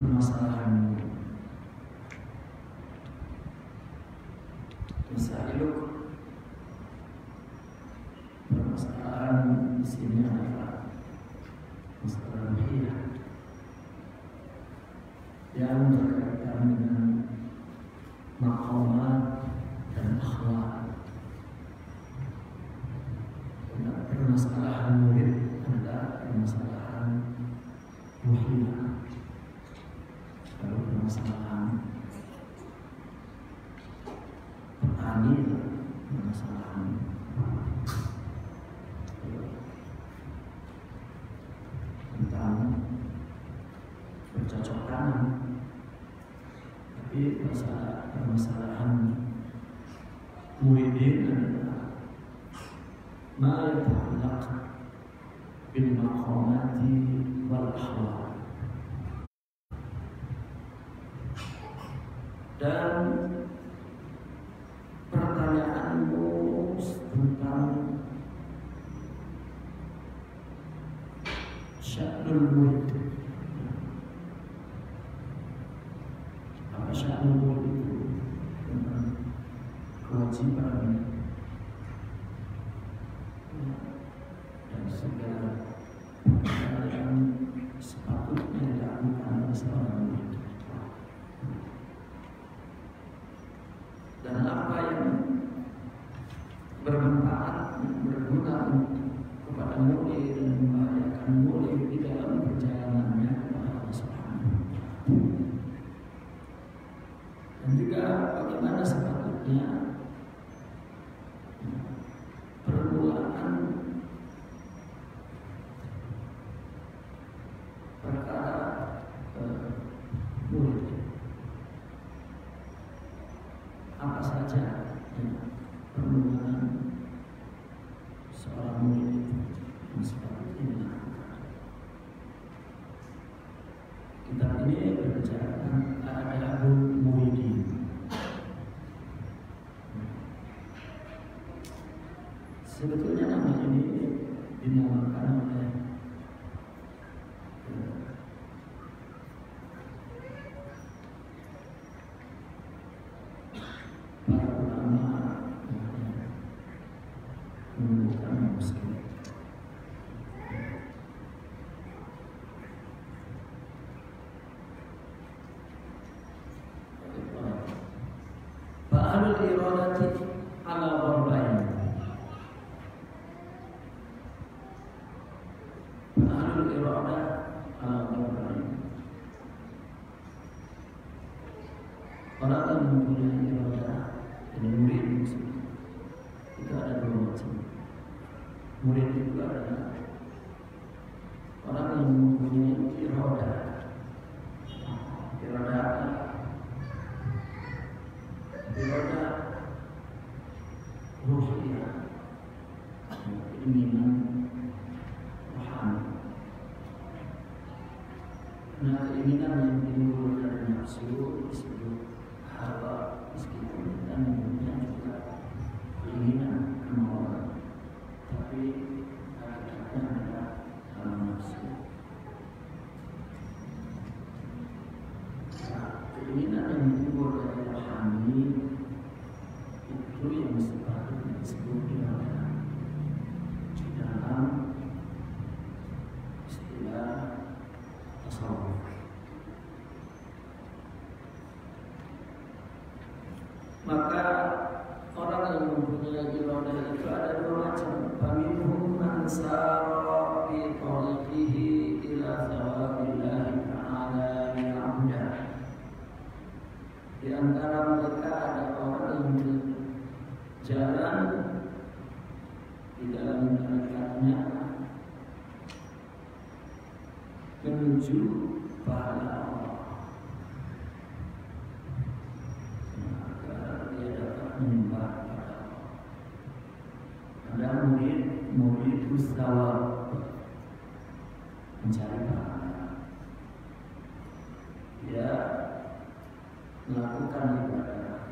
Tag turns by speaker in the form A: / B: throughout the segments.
A: permasalahan masailuk. Permasalahan di sini adalah masalah ruhiyah yang berkaitan dengan maqamat dan akhlak. Permasalahan murid adalah permasalahan ruhiyah. Kalau permasalahan petani, permasalahan tentang bercocok tapi permasalahan muridin adalah ma yata'allaq bil maqamati wal akhlaq. Dan pertanyaanmu tentang sya'nul murid, apa sya'nul murid itu? Tentang kewajiban dan segala hal yang sepatutnya dilakukan oleh seorang murid. Dan apa yang bermanfaat, berguna kepada murid dan membahayakan murid di dalam perjalanannya kepada Allah Subhanahu wa Ta'ala. Dan juga bagaimana sepatutnya permulaan perkara murid. Apa saja permulaan seorang murid yang seperti ini. Kitab ini berbicara tentang adabul muridin. Sebetulnya nama ini dinamakan oleh para ulama bukan muslim. Fa'alul iradati ala dharbain. Fa'alul iradah ala dharbain. Orang yang mempunyai iradah dan murid itu ada dua macam. Murid itu adalah orang yang mempunyai iradah. Iradah ruhiyah, keinginan rohani. Nah, keinginan yang timbul dari nafsu disebut hawa, meskipun kita menyebutnya juga keinginan, kemauan, tapi hakikatnya adalah hawa nafsu. Nah, keinginan yang timbul dari rohani itu yang sepatutnya disebut iradah di dalam istilah tasawuf. Maka orang yang mempunyai iradah itu ada dua macam. Faminhum man sara fi tariqihi ila thawabillahi ta'ala bi'amda. Di antara mereka ada orang yang jalan di dalam tarikatnya menuju pahala Allah, agar dia dapat menyembah kepada Allah. Ada murid ustawab, mencari pahala. Dia melakukan ibadah,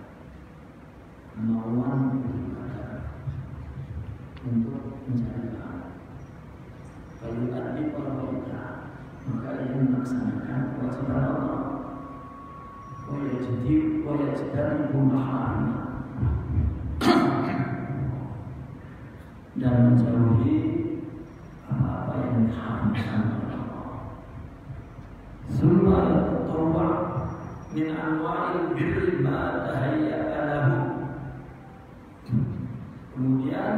A: kemauan beribadah untuk mencari pahala. Kalau ada di para wanita, maka dia melaksanakan kewajiban Allah. wa yajtanibu maharimah, dan menjauhi apa yang diharamkan oleh Allah. Summa yatawwa min anwa'il birri ma tahayya'a lahu. Kemudian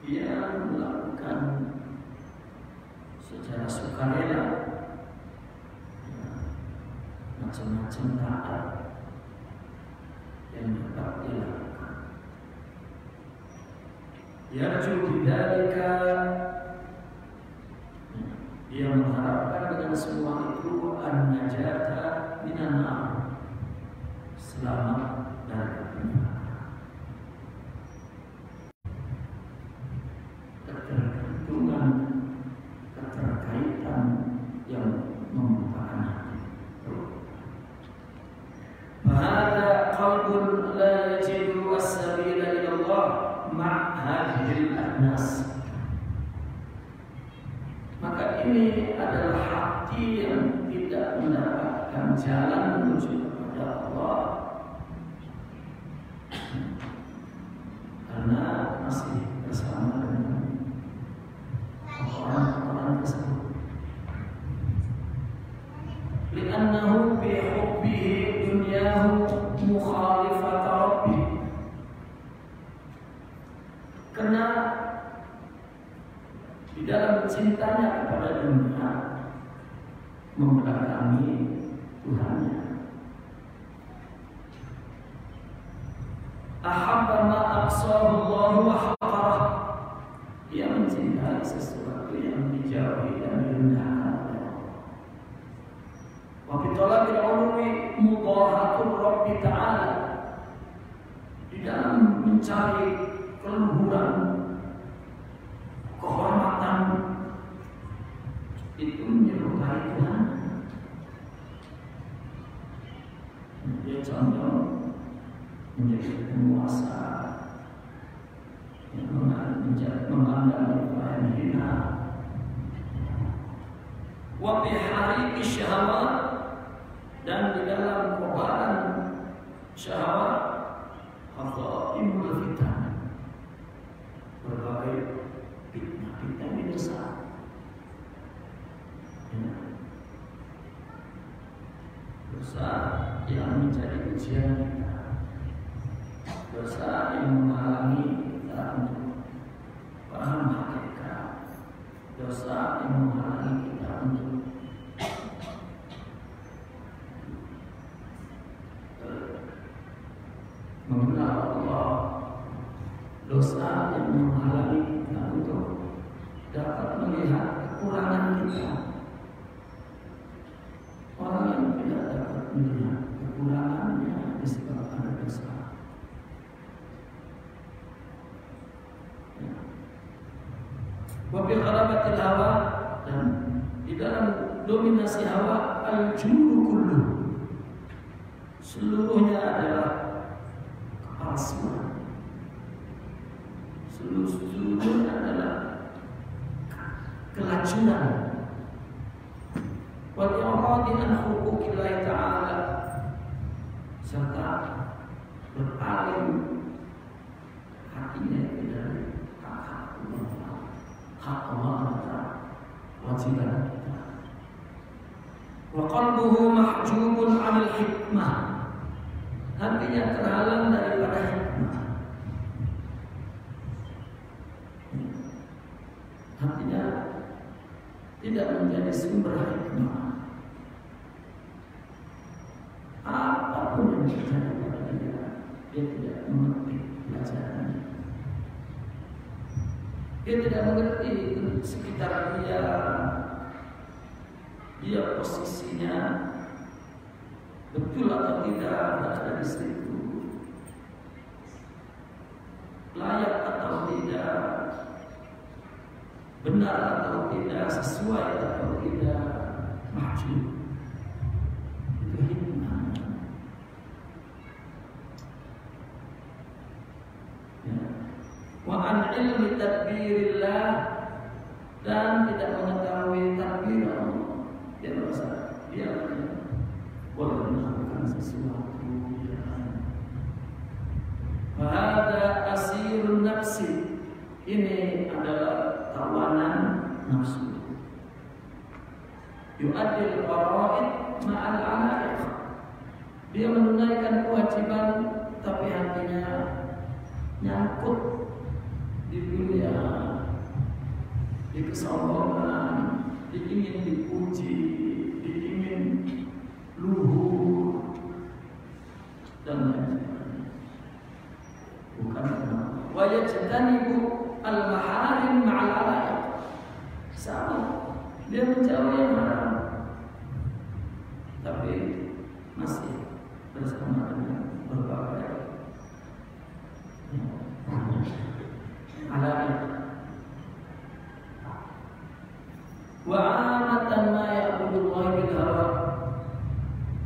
A: dia melakukan secara sukarela macam-macam taat yang dapat dilakukan. Yarju bidzalika, dia mengharapkan dengan semua itu an-najata minan nar, selamat dari api neraka. Ketergantungan, keterkaitan yang membutakan hati. Fahada qalbun la yajidu as-sabila ila Allah ma' hadhil adnas. Maka ini adalah hati yang tidak mendapatkan jalan menuju kepada Allah karena masih bersama dengan orang-orang tersebut. Li'annahu bihubbihi dunyahu mukhalifata rabbih. Karena di dalam cintanya kepada dunia membelakangi Tuhannya. Ahabba ma aqsahu Allah wa haqarah. Dia mencintai sesuatu yang dijauhi dan direndahkan oleh Allah. Wa bi talabil ulumi mudahatul Rabbi ta'ala. Di dalam mencari keluhuran, kehormatan, itu menyerupai Tuhan. Dia contoh menjadi penguasa yang memandang orang hina. Wa bihariki syahwat, dan di dalam kobaran syahwat khataimul fitnah, berbagai fitnah binasa. Dosa yang menjadi ujian kita, dosa yang menghalangi kita untuk paham hakikat, dosa yang menghalangi kita untuk mengenal Allah, dosa yang menghalangi kita untuk dapat melihat kekurangan kita. Orang yang tidak dapat melihat kekurangannya disebabkan dosa. Wa bi ghalabatil hawa, dan di dalam dominasi hawa al-juru kullu, seluruhnya adalah kepalsuan. Seluruhnya adalah kelacuran. Wal i'radi an huquqillah ta'ala, serta berpaling hatinya dari hak Allah dan kewajiban kita. Wa qalbuhu mahjubun 'anil hikmah, hatinya terhalang daripada hikmah. Hatinya tidak menjadi sumber hikmah. Apapun yang terjadi pada dia, dia tidak mengerti pelajarannya. Dia tidak mengerti sekitar dia posisinya betul atau tidak berada di situ, layak atau tidak, benar atau tidak, sesuai atau tidak, mahjub. Itu hikmah. Wa an ilmi tadbirillah, dan tidak mengetahui takdir Allah. Dia merasa dia boleh melakukan sesuatu ini adalah tawanan nafsu. Yu'addil faraid ma'al ala'iq. Dia menunaikan kewajiban tapi hatinya nyangkut di dunia, di kesombongan, ingin dipuji, ingin luhur dan lain sebagainya. Bukan wa yajtanibu al-maharim ma'al ala'iq. Sama, dia menjauhi yang haram tapi masih bersama dengan berbagai ala'iq. Wa amatan ma ya'budu Allah bil hawa,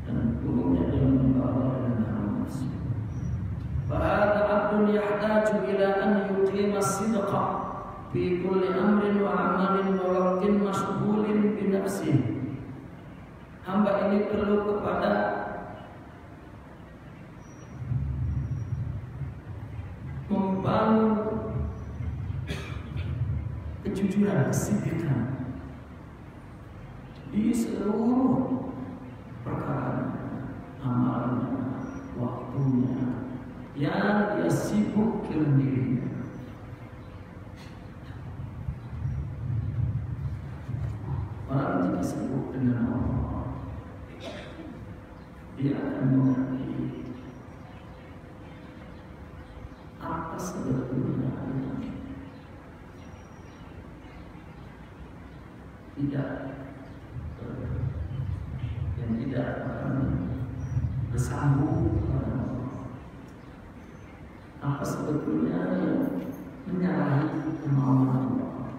A: dan umumnya dia menyembah Allah dengan hawa nafsu. Fa hadha 'abdun yahtaju ila an yuqima as-sidqa fi kulli amrin wa 'amalin wa waqtin mashghulin bi nafsihi. Hamba ini perlu kepada membangun kejujuran, kesidikan di seluruh perkara, amalnya, waktunya, yang dia sibuk dengan dirinya. Orang jika sibuk dengan Allah, dia akan mengerti apa sebetulnya yang tidak akan bersambung kepada Allah. Apa sebetulnya yang menyalahi kemauan Allah?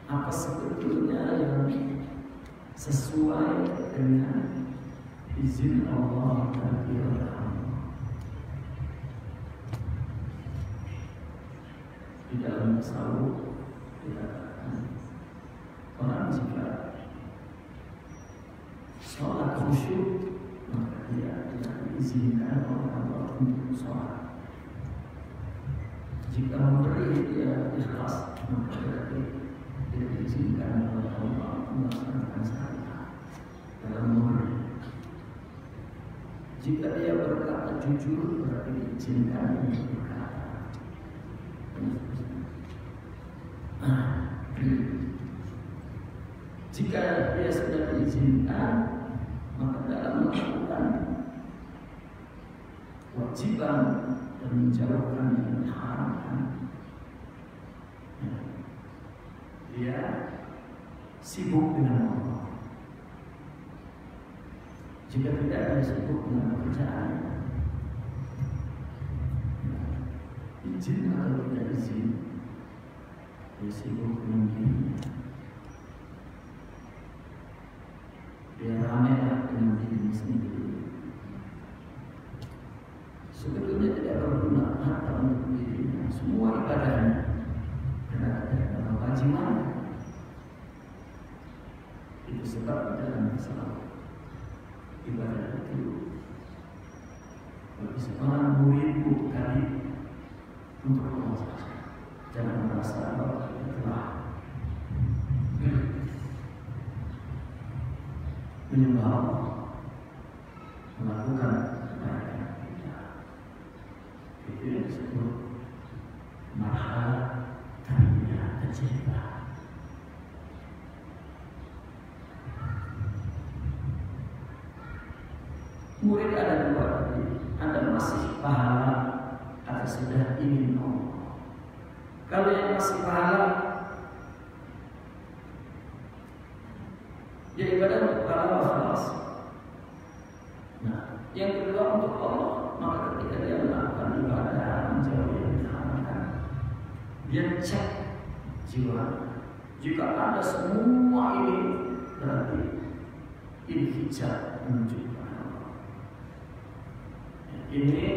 A: Apa sebetulnya yang sesuai dengan izin Allah dan irada Allah? Di dalam tasawuf dikatakan orang jika sholat khusyuk maka dia tidak diizinkan oleh Allah untuk sholat. Jika memberi dia ikhlas maka berarti dia diizinkan oleh Allah melaksanakan syariat dalam memberi. Jika dia berkata jujur berarti diizinkan untuk berkata. Jika dia sudah diizinkan, maka dalam melakukan kewajiban dan menjauhkan yang diharamkan, dia sibuk dengan Allah. Jika tidak, dia sibuk dengan pekerjaannya. Izin atau tidak izin, dia sibuk dengan dirinya. Dia ramai dengan dirinya sendiri. Sebetulnya tidak berguna harta untuk dirinya. Semua ibadahnya karena ada dalam kewajiban. Itu sebab dalam masalah ibadah itu bagi seorang murid kali untuk Allah. Jangan merasa bahwa kita telah menyembah Allah, melakukan kebaikan kita. Itu yang disebut marhalah tarbiyah tajribah. Murid ada dua tadi, ada masih pahala, ada sudah ingin Allah. Kalau yang masih pahala, dia ibadah untuk pahala khalas. Nah, yang kedua untuk Allah, maka ketika dia melakukan ibadah menjauhi yang diharamkan, dia cek jiwa. Jika ada semua ini, berarti ini hijab menuju kepada Allah. Ini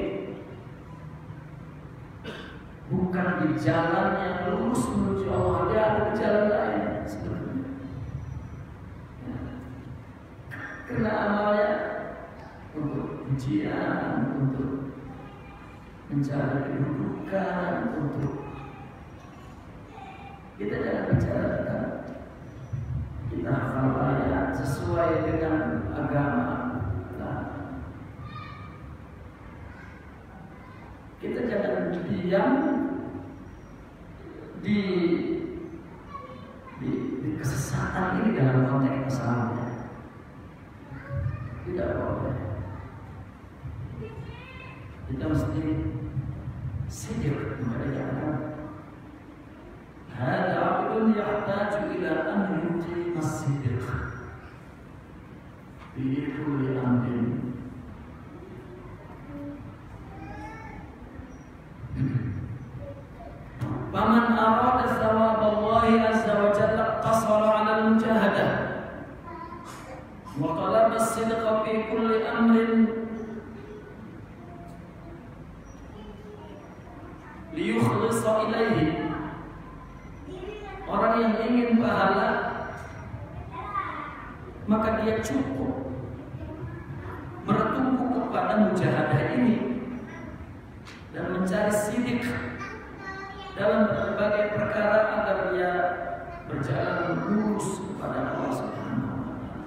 A: bukan di jalan yang lurus menuju Allah, dia ada di jalan lain sebetulnya. Karena amalnya untuk ujian, untuk mencari kedudukan untuk kita jangan bicara tentang kita hafal ayat sesuai dengan agama. Nah, kita jangan diam di kesesatan ini dalam konteks kesalahan. Tidak boleh. Kita mesti sidik kepada jalan. Hada abdun yahtaju ila an yuqima as-sidq fi kulli amrin. Faman arada thawab Allah azza wa jalla qasara 'ala al-mujahadah wa talaba as-sidqa fi kulli amrin liyukhlisa ilaihi. Orang yang ingin pahala maka dia cukup bertumpu kepada mujahadah ini dan mencari sidik dalam berbagai perkara agar dia berjalan lurus kepada Allah Subhanahu wa taala.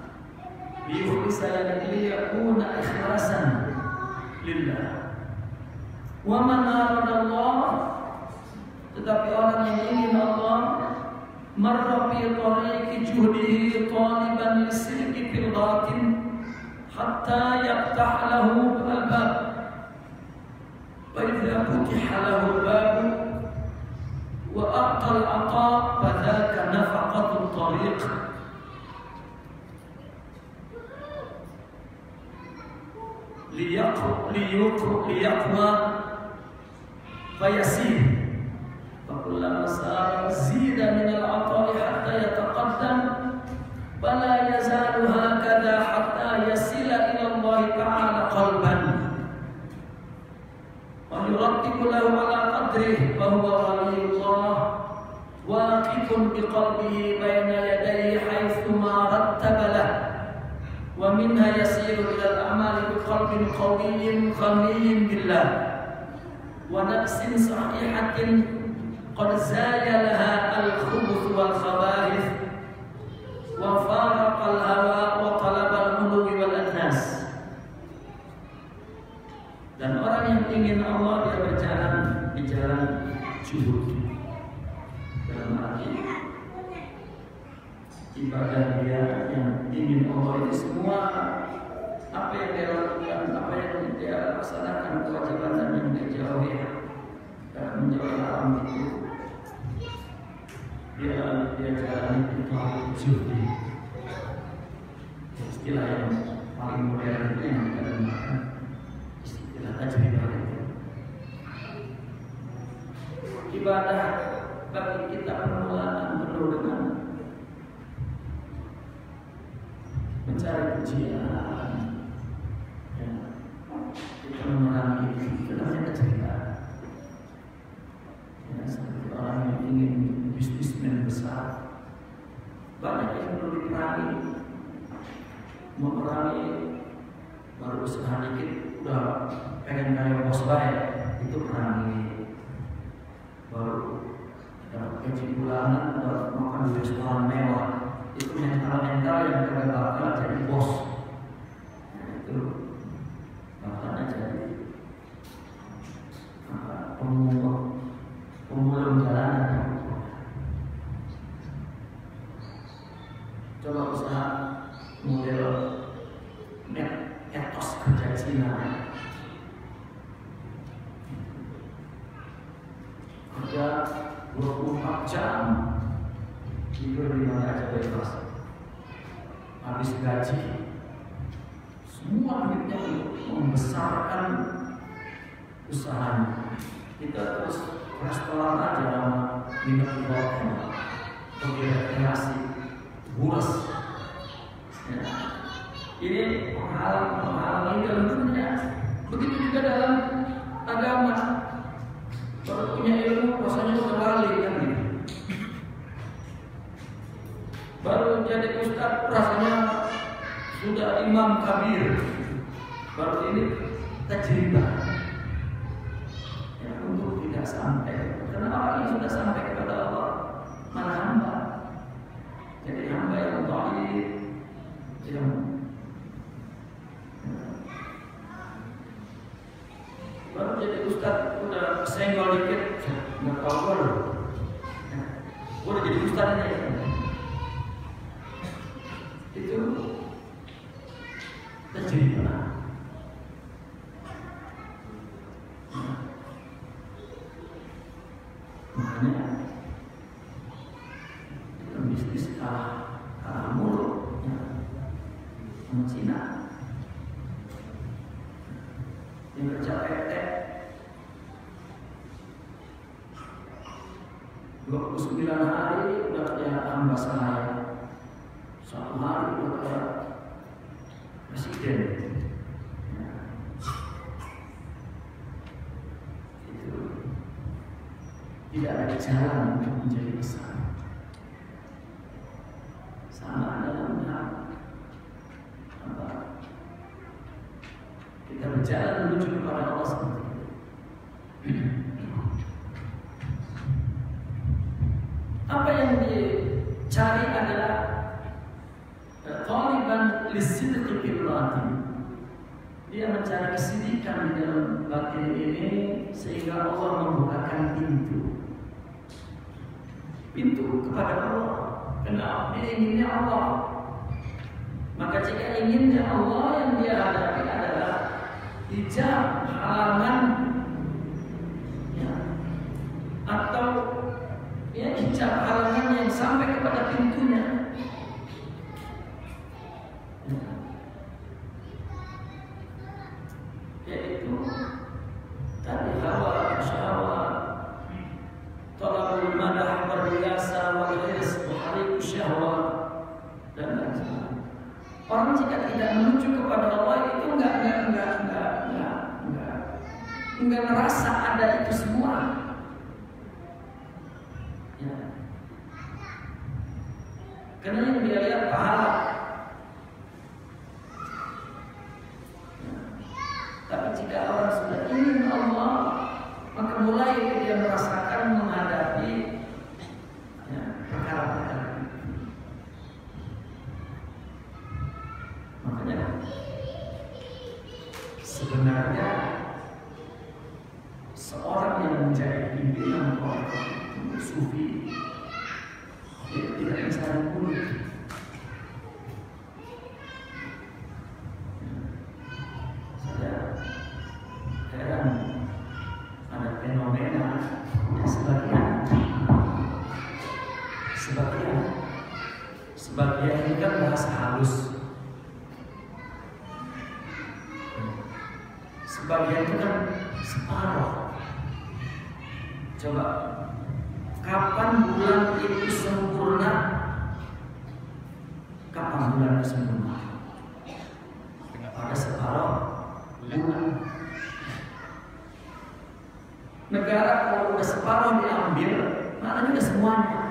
A: Liyukhlisa liyakuna ikhlasan lillah. Wa man arada Allah, tetapi orang yang ingin Allah marra fi tariqi juhdihi taliban lisidqi fil batin hatta yaftah lahu al-bab fa idza futiha lahu al-bab wa aqta al-ata fa dhaka nafaqatu at-tariq. liyaqwa fayasir fakullama sara zida min al-'ata'i hatta yataqaddam fala yazalu hakadha hatta yasila ila Allah ta'ala qalban wa yurattibu lahu ala qadrihi fa huwa waliyullah waqifun biqalbihi bayna yadayhi haythu ma rattaba lahu wa minha yasiru ila al-a'mali biqalbin qawiyyin ghaniyyin billah wa nafsin sahihatin qad zayalaha al-khubuth wal khaba'ith wa faraqa al-hawa wa talaba al-uluwi wal adnas. Dan orang yang ingin Allah dia berjalan di jalan juhud, dalam arti ibadah dia yang ingin Allah itu semua apa yang dia lakukan, apa yang dia laksanakan, kewajiban dan yang dia jauhi dan menjauhi haram itu dia jalani itu juhud. Istilah yang paling modern itu yang kita gunakan istilah tajwid. Ibadah bagi kita permulaan penuh dengan mencari pujian, ya. Kita memerangi itu namanya cerita. Ya, seperti orang yang ingin bisnismen besar, banyak yang perlu diperangi. Memerangi baru usaha dikit udah pengen kayak bos baik, itu perangi. Baru dapat gaji bulanan, udah makan di restoran mewah, itu mental yang tergagal jadi bos. Nah, itu makanya jadi pemulung jalanan. Coba usaha model etos kerja Cina, kerja 24 jam, tidur di mana aja bebas, habis gaji, semua duitnya untuk membesarkan usahanya. Kita terus restoran aja nama minum di hotel, pergi rekreasi, buras. Ya. Ini penghalang ini dalam dunia. Begitu juga dalam agama. Kalau punya ilmu, rasanya udah lali kan gitu. Baru jadi ustaz, rasanya sudah imam kabir. Baru ini tajribah. orang yang sudah sampai kepada Allah, mana hamba? Jadi hamba yang dhaif, yang baru jadi ustaz udah senggol dikit, nggak tahu loh. Udah jadi ustaz ini. Itu terjadi apa? Makanya itu bisnis kalah mulu, sama Cina. Yang kerja PT 29 hari udah kayak hamba saya, 1 hari udah kayak presiden. Itu tidak ada jalan untuk menjadi besar. Sama dalam hal apa? Kita berjalan menuju kepada Allah seperti itu. Apa yang dicari adalah thaliban lisidqi fil batin. Dia mencari kesidikan di dalam batin ini sehingga Allah membukakan pintu kepada Allah. Karena dia inginnya Allah. Maka jika inginnya Allah, yang dia hadapi adalah hijab, halangan, ya, atau ya hijab halangan yang sampai kepada pintunya. Ya. Yaitu tadi hawa, syahwat, talabul madah, berhiasa, wal hirs, buhariku syahwat, dan lain sebagainya. Orang jika tidak menuju kepada Allah itu enggak merasa ada itu semua. Ya. Karena yang dia lihat pahala. Ya. Tapi jika orang sudah ingin Allah, maka mulai dia merasakan menghadapi ya, perkara-perkara. Makanya sebenarnya seorang yang menjadi pimpinan orang sufi dia tidak bisa dibunuh. Saya heran ada fenomena ya, sebagian ini kan bahasa halus. Sebagian itu kan separuh. Coba, kapan bulan itu sempurna? Kapan bulan itu sempurna? Pada separuh bulan. Negara kalau udah separuh diambil, mana juga semuanya.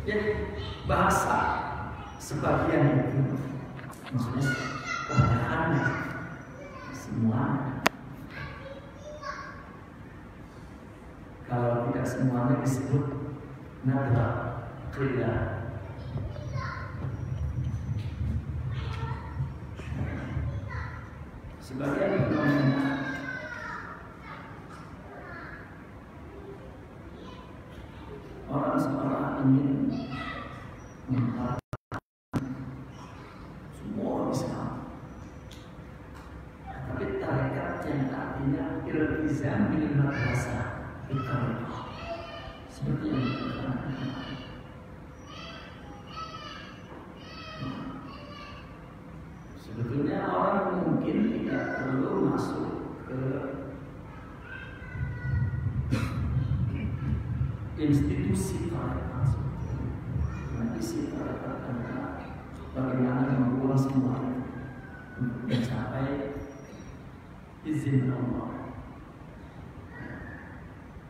A: Jadi bahasa sebagian itu maksudnya kebanyakannya semua. Kalau tidak semuanya disebut nadra qila. Sebagian fenomena orang ingin semua bisa. Tapi tarekat yang artinya iltizam bil madrasah itu seperti yang dikatakan. Sebetulnya orang mungkin tidak perlu masuk ke institusi tarekat. Isi tarekat adalah bagaimana membuang semuanya untuk mencapai izin Allah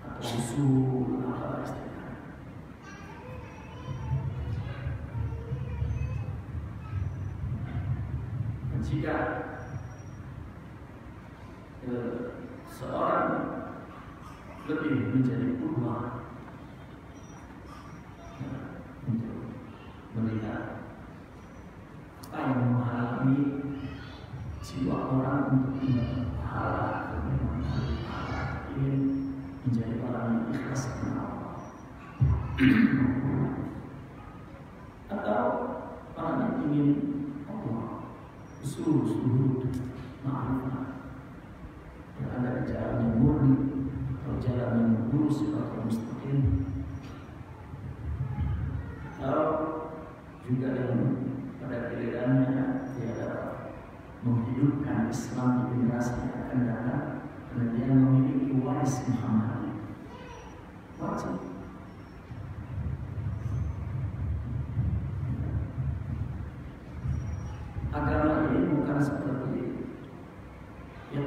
A: atau usul apa istilahnya. Jika seorang lebih menjadi qudwah untuk melihat apa yang menghalangi jiwa orang untuk mendapat pahala, ingin menjadi orang yang ikhlas kepada Allah, atau orang yang ingin Allah usul ma'rifah berada di jalan yang murni atau jalan yang lurus atau mustaqim, atau juga yang pada gilirannya dia dapat menghidupkan Islam di generasi yang akan datang karena dia memiliki waris Muhammad. Wajib. Agama ini bukan seperti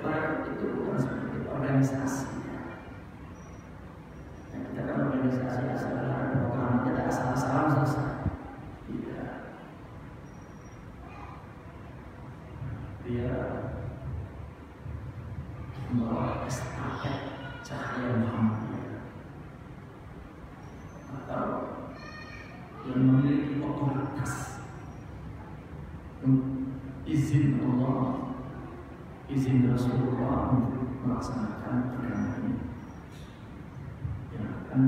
A: para itu bukan seperti organisasi. Nah, kita kan organisasi asal ada program, tidak asal-asalan selesai. Tidak. Dia membawa estafet cahaya Muhammad, atau yang memiliki otoritas izin Allah, izin Rasulullah untuk melaksanakan agama ini, yang akan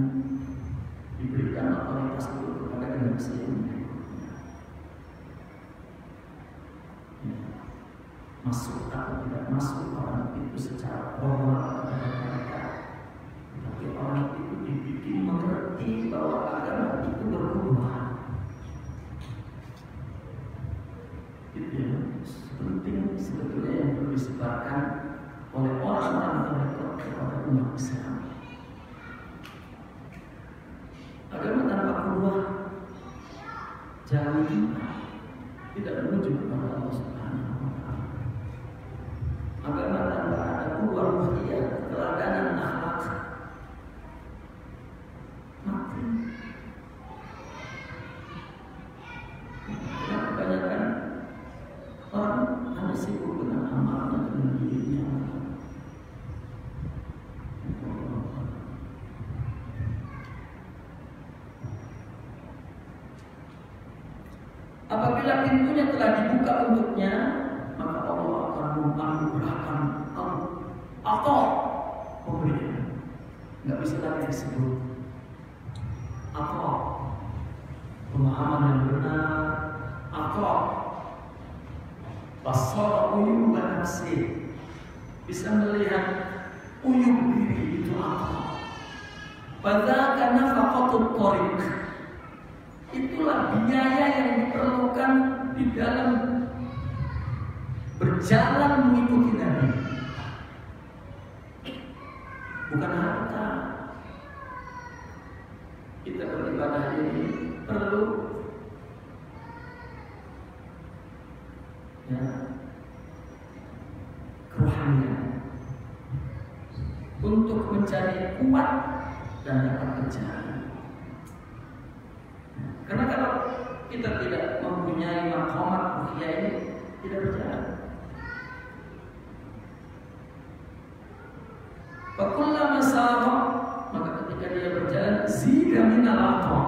A: diberikan otoritas itu kepada generasi yang berikutnya. Masuk atau tidak masuk orang itu secara formal kepada mereka, tapi orang itu dibikin mengerti bahwa agama itu berubah. Itu yang penting sebetulnya yang perlu disebarkan oleh orang-orang terdekat kepada umat Islam. Agama tanpa qudwah jauh tidak menuju kepada Allah Subhanahu wa Ta'ala. Agama tanpa ada qudwah muhtiyah, keteladanan akhlak, mati. Karena kebanyakan orang hanya sibuk dengan amalnya, dengan dirinya. Apabila pintunya telah dibuka untuknya, maka Allah akan menganugerahkan atau pemberian. Nggak bisa lagi disebut atau pemahaman yang benar, atau basar uyub nafsi, bisa melihat uyub diri itu apa. Fadzaka nafaqatut thariq, itulah biaya yang diperlukan di dalam berjalan mengikuti Nabi. Bukan harta. Kita beribadah ini perlu kerohanian untuk mencari kuat dan dapat berjalan. Karena kalau kita tidak mempunyai maqamat ruhiyah ini, tidak berjalan. Fakullama sara, maka ketika dia berjalan, zida minal ata,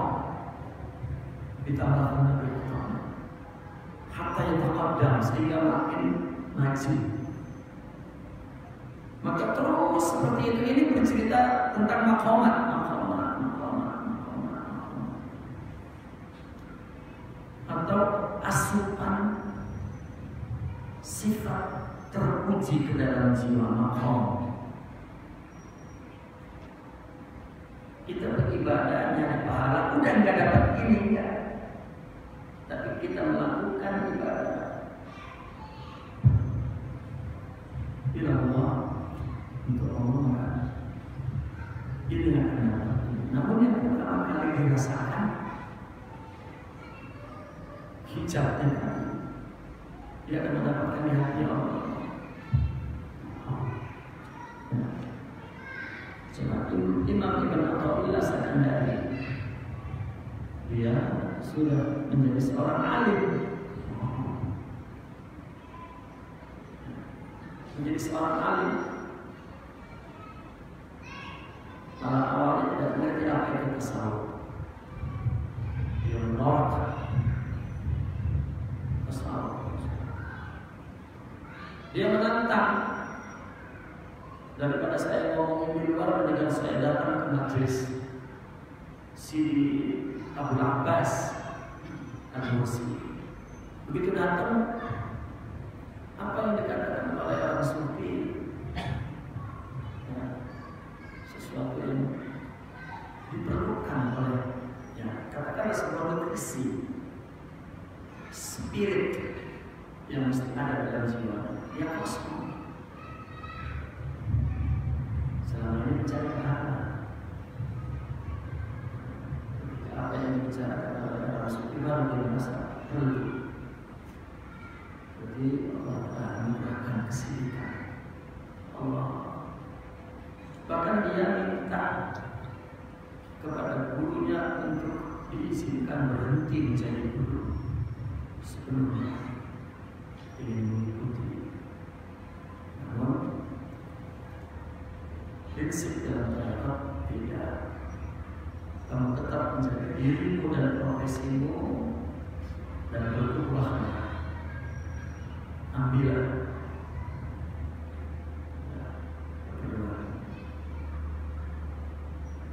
A: ditambahkan lagi ata, hatta yataqaddam, sehingga makin maju. Maka terus seperti itu, ini bercerita tentang maqamat. Atau asupan sifat terpuji ke dalam jiwa maqam. Kita beribadah nyari pahala, udah nggak dapat ini ya, tapi kita melakukan ibadah ila Allah, untuk Allah, ini yang akan dapat. Namun yang pertama kali dirasakan hijabnya tadi, dia akan mendapatkan di hati Allah. Sebab Imam Ibn Athaillah Sakandari, dia sudah menjadi seorang alim, menjadi seorang alim malah awalnya tidak mengerti apa itu tasawuf. Dia menolak tasawuf. Dia menentang. Daripada saya ngomongin di luar, dengan saya datang ke majelis Sidi Abu Abbas Al-Musi. Begitu datang, apa yang dikatakan oleh orang sufi, ya, sesuatu yang diperlukan oleh, ya, katakanlah sebuah nutrisi spirit yang mesti ada dalam jiwa. Dia kosong. Selama ini mencari pahala. Apa yang dibicarakan oleh orang sufi baru dia merasa perlu. Jadi Allah Ta'ala menggunakan kesedihan. Allah bahkan dia minta kepada gurunya untuk diizinkan berhenti menjadi guru sebelumnya ingin mengikuti. Namun prinsip dalam tarekat tidak. Kamu tetap menjaga dirimu dan profesimu dan berubahlah. Ambillah.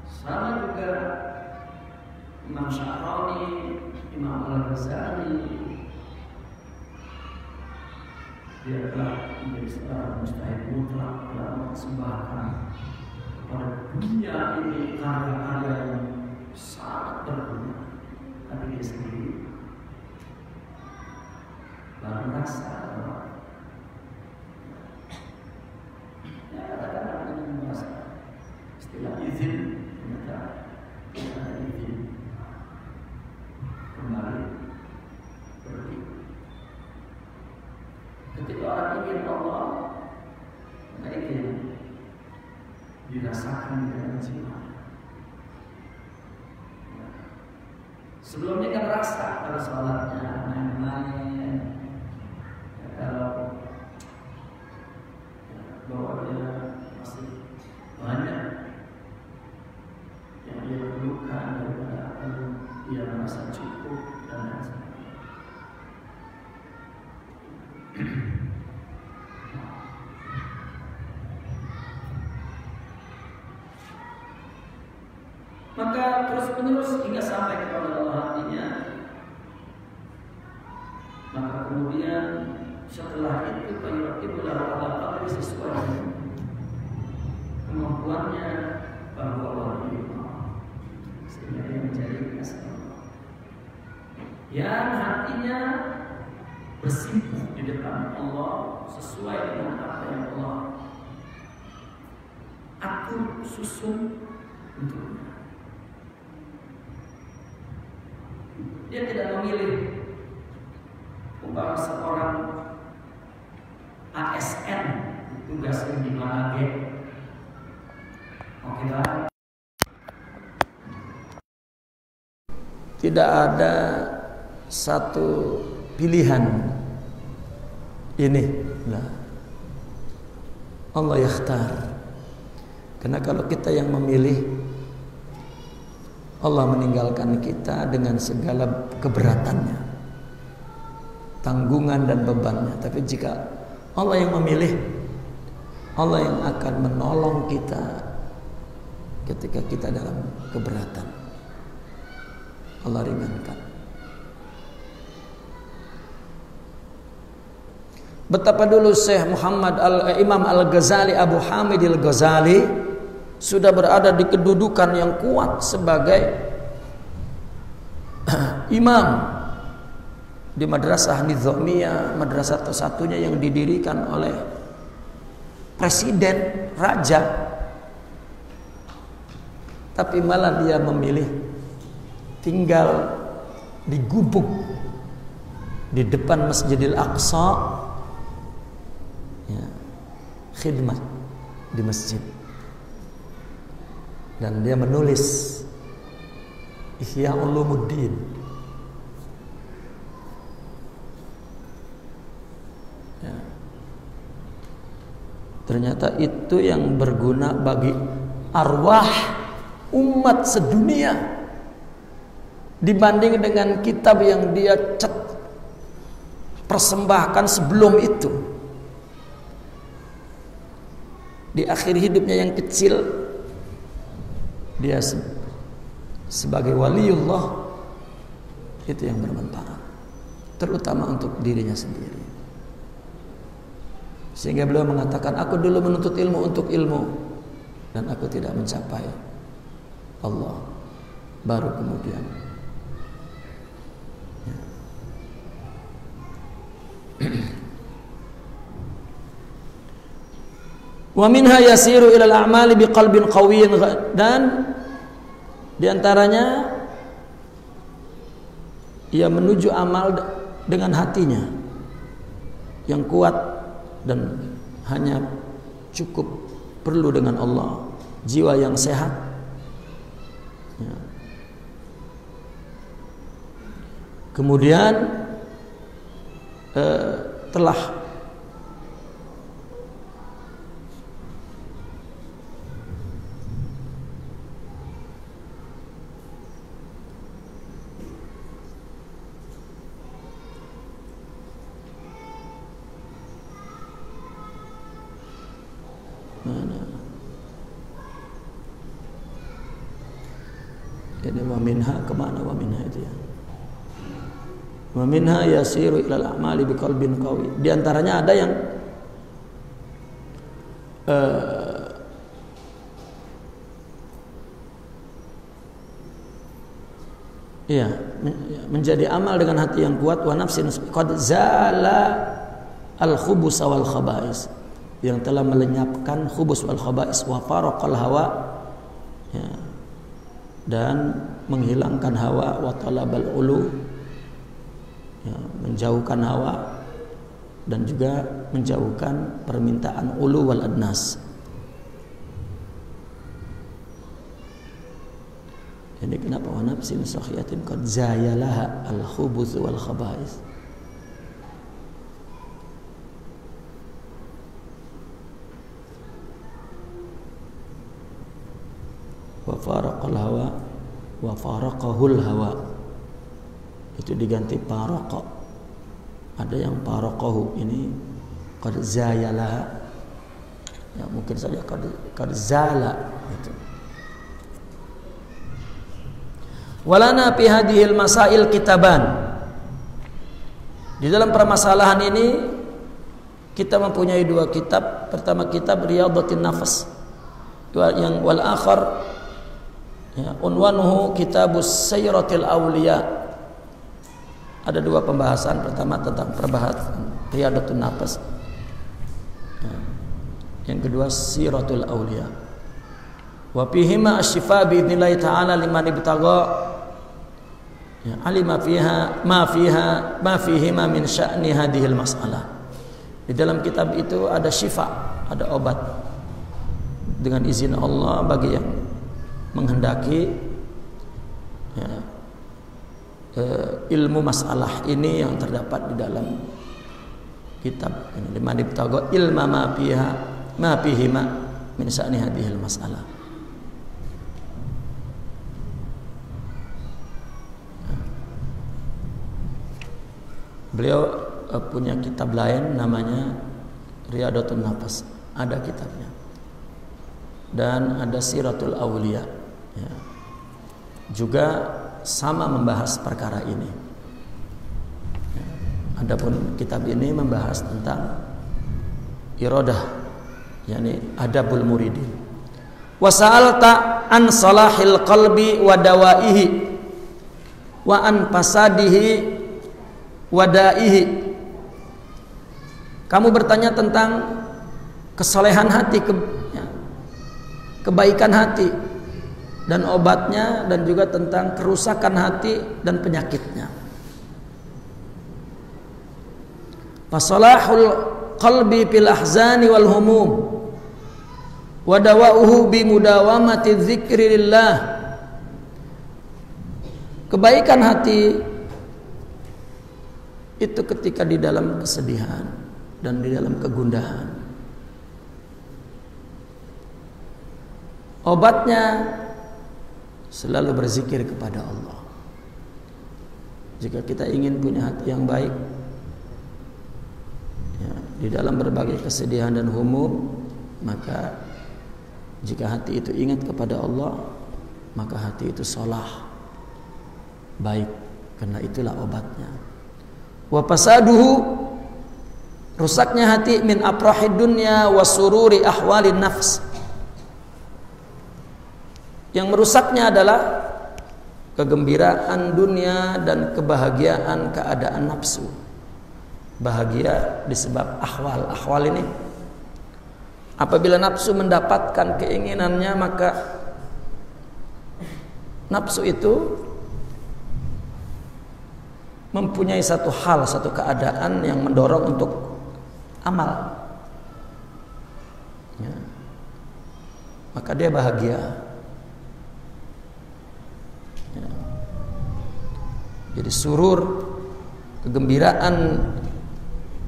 A: Sama juga Imam Sya'rani, Imam Al-Ghazali, dia telah menjadi seorang mustahil mutlak dalam mempersembahkan kepada dunia ini karya-karya yang sangat berguna, tapi dia sendiri baru rasa bahwa ya katakanlah dengan bahasa istilah izin, ternyata tidak ada izin kembali pergi. Ketika orang ingin Allah, maka ingin dirasakan dengan jiwa. Sebelumnya kan rasa kalau sholatnya main-main, ya, kalau ya, bahwa dia masih banyak yang dia perlukan daripada apa yang dia merasa cukup dan lain sebagainya. Maka terus-menerus hingga sampai kepada Allah hatinya. Maka kemudian setelah itu fayuratibulah ala qadri sesuai dengan kemampuannya bahwa Allah itu sehingga dia menjadi kasih Allah yang hatinya bersimpuh di depan Allah sesuai dengan apa yang Allah atur susun untuknya. Dia tidak memilih umpama seorang ASN tugasnya di mana oke lah. Tidak ada satu pilihan ini. Nah, Allah yakhtar. Karena kalau kita yang memilih, Allah meninggalkan kita dengan segala keberatannya, tanggungan dan bebannya. Tapi jika Allah yang memilih, Allah yang akan menolong kita ketika kita dalam keberatan. Allah ringankan. Betapa dulu Syekh Muhammad Imam Al-Ghazali, Abu Hamid Al-Ghazali sudah berada di kedudukan yang kuat sebagai imam di madrasah Nizamiyah, madrasah satu-satunya yang didirikan oleh presiden, raja. Tapi malah dia memilih tinggal di gubuk di depan Masjidil Aqsa, ya, khidmat di masjid. Dan dia menulis Ihya Ulumuddin. Ya. Ternyata itu yang berguna bagi arwah
B: umat sedunia dibanding dengan kitab yang dia persembahkan sebelum itu. Di akhir hidupnya yang kecil, dia sebagai waliullah, itu yang bermanfaat, terutama untuk dirinya sendiri. Sehingga beliau mengatakan, aku dulu menuntut ilmu untuk ilmu, dan aku tidak mencapai Allah, baru kemudian wa minha yasiru ilal a'mali biqalbin qawiyyin, dan diantaranya ia menuju amal dengan hatinya yang kuat dan hanya cukup perlu dengan Allah, jiwa yang sehat. Kemudian telah ini wa minha kemana wa minha itu ya. Wa minha yasiru ilal a'mali biqalbin qawi. Di antaranya ada yang menjadi amal dengan hati yang kuat, wa nafsin qad zala al khubus wal khaba'is, yang telah melenyapkan khubus wal khaba'is, wa faraqal hawa, ya, dan menghilangkan hawa, wa talabal ulu, ya, menjauhkan hawa dan juga menjauhkan permintaan ulu wal adnas. Ini kenapa wa nafsin sakhiyatin qad zayalaha al khubus wal khaba'is. Wa faraqal hawa wa faraqahul hawa, itu diganti paraqa. Ada yang paraqahu, ini qad zayalaha, ya mungkin saja qad zala gitu. Walana fi hadhil masail kitaban. Di dalam permasalahan ini kita mempunyai dua kitab. Pertama kitab Riyadhatin Nafas, yang wal akhar, ya, unwanuhu kitabus sayratil awliya. Ada dua pembahasan. Pertama tentang perbahasan Riyadhatun Nafas, ya. Yang kedua siratul awliya. Wa fihima asy-syifa bi idznillah ta'ala liman ibtagha, ya, alima fiha ma fihima min sya'ni hadhil mas'alah. Di dalam kitab itu ada syifa, ada obat dengan izin Allah bagi yang menghendaki, ya, ilmu masalah ini yang terdapat di dalam kitab ini. Liman ibtagha ilma ma fihima min sya'ni hadhil mas'alah. Beliau punya kitab lain namanya Riyadhatun Nafas, ada kitabnya, dan ada Siratul Awliya, ya, juga sama membahas perkara ini. Adapun kitab ini membahas tentang iradah, yakni adabul muridin. Wa sa'alta an salahil qalbi wa dawaihi wa an fasadihi wadaihi. Kamu bertanya tentang kesolehan hati, kebaikan hati dan obatnya, dan juga tentang kerusakan hati dan penyakitnya. Fasalahul qalbi fil ahzani wal humum wa dawa'uhu bi mudawamati dzikrillah. Kebaikan hati itu ketika di dalam kesedihan dan di dalam kegundahan. Obatnya selalu berzikir kepada Allah. Jika kita ingin punya hati yang baik, ya, di dalam berbagai kesedihan dan humum, maka jika hati itu ingat kepada Allah, maka hati itu sholah, baik, karena itulah obatnya. Wa fasaduhu, rusaknya hati, min afrahid dunya wa sururi ahwalin nafs. Yang merusaknya adalah kegembiraan dunia dan kebahagiaan keadaan nafsu. Bahagia disebab ahwal. Ahwal ini, apabila nafsu mendapatkan keinginannya, maka nafsu itu mempunyai satu hal, satu keadaan yang mendorong untuk amal, ya. Maka dia bahagia, ya. Jadi surur, kegembiraan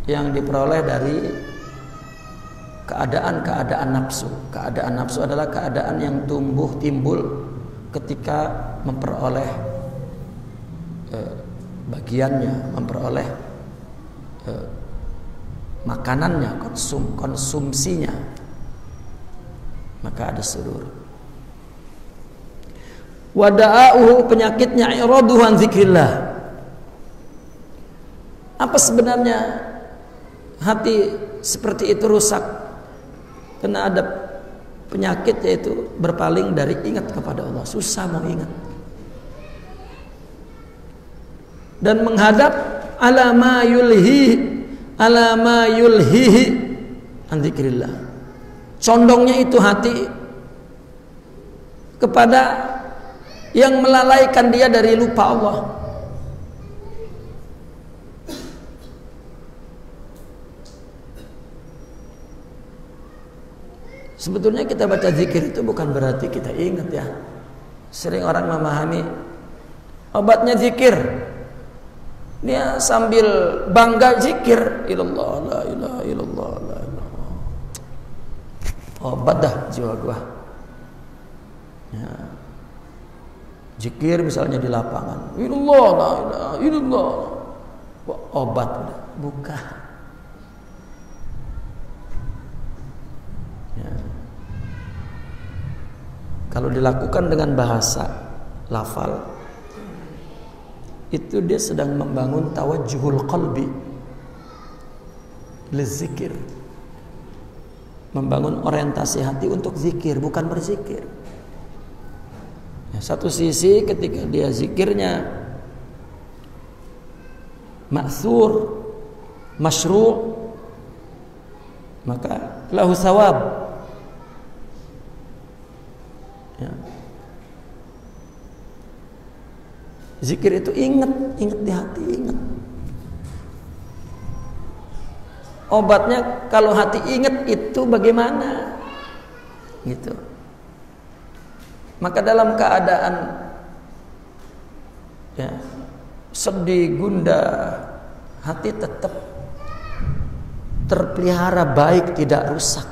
B: yang diperoleh dari keadaan-keadaan nafsu. Keadaan nafsu adalah keadaan yang timbul ketika memperoleh bagiannya, memperoleh makanannya, konsumsinya, maka ada surur. Wada'uhu, penyakitnya iraduhu an dzikrillah. Apa sebenarnya hati seperti itu rusak? Karena ada penyakit, yaitu berpaling dari ingat kepada Allah, susah mau ingat, dan menghadap ala ma yulhihi an dzikrillah. Condongnya itu hati kepada yang melalaikan dia dari lupa Allah. Sebetulnya kita baca zikir itu bukan berarti kita ingat, ya. Sering orang memahami obatnya zikir, dia sambil bangga zikir, ilallah la ilaha illallah la ilaha. Obat dah jiwa gua, ya. Zikir misalnya di lapangan, ilallah la ilaha illallah, obat udah, bukan. Ya. Kalau dilakukan dengan bahasa lafal, itu dia sedang membangun tawajjuhul qalbi lizikir, membangun orientasi hati untuk zikir, bukan berzikir. Ya, satu sisi ketika dia zikirnya ma'thur, masyru', maka lahu thawab, ya. Zikir itu ingat di hati, ingat. Obatnya kalau hati ingat itu bagaimana? Gitu. Maka dalam keadaan, ya, sedih, gundah, hati tetap terpelihara baik, tidak rusak.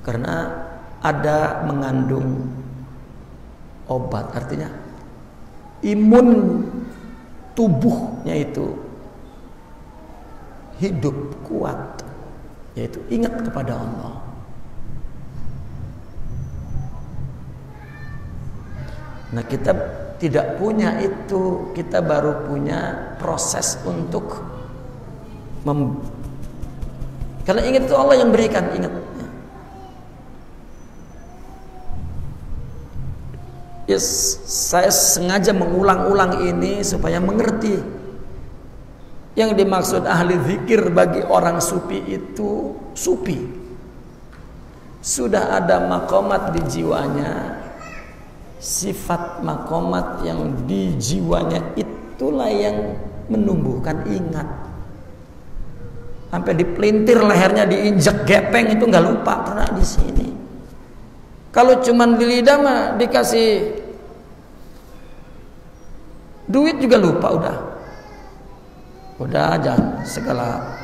B: Karena ada mengandung obat, artinya imun tubuhnya itu hidup kuat, yaitu ingat kepada Allah. Nah, kita tidak punya itu, kita baru punya proses untuk karena ingat itu Allah yang berikan, ingat. Yes, saya sengaja mengulang-ulang ini supaya mengerti. Yang dimaksud ahli zikir bagi orang sufi itu, sufi sudah ada makomat di jiwanya, sifat makomat yang di jiwanya itulah yang menumbuhkan ingat. Sampai dipelintir lehernya, diinjak gepeng, itu nggak lupa karena di sini. Kalau cuman di lidah mah dikasih duit juga lupa udah. Udah, jangan segala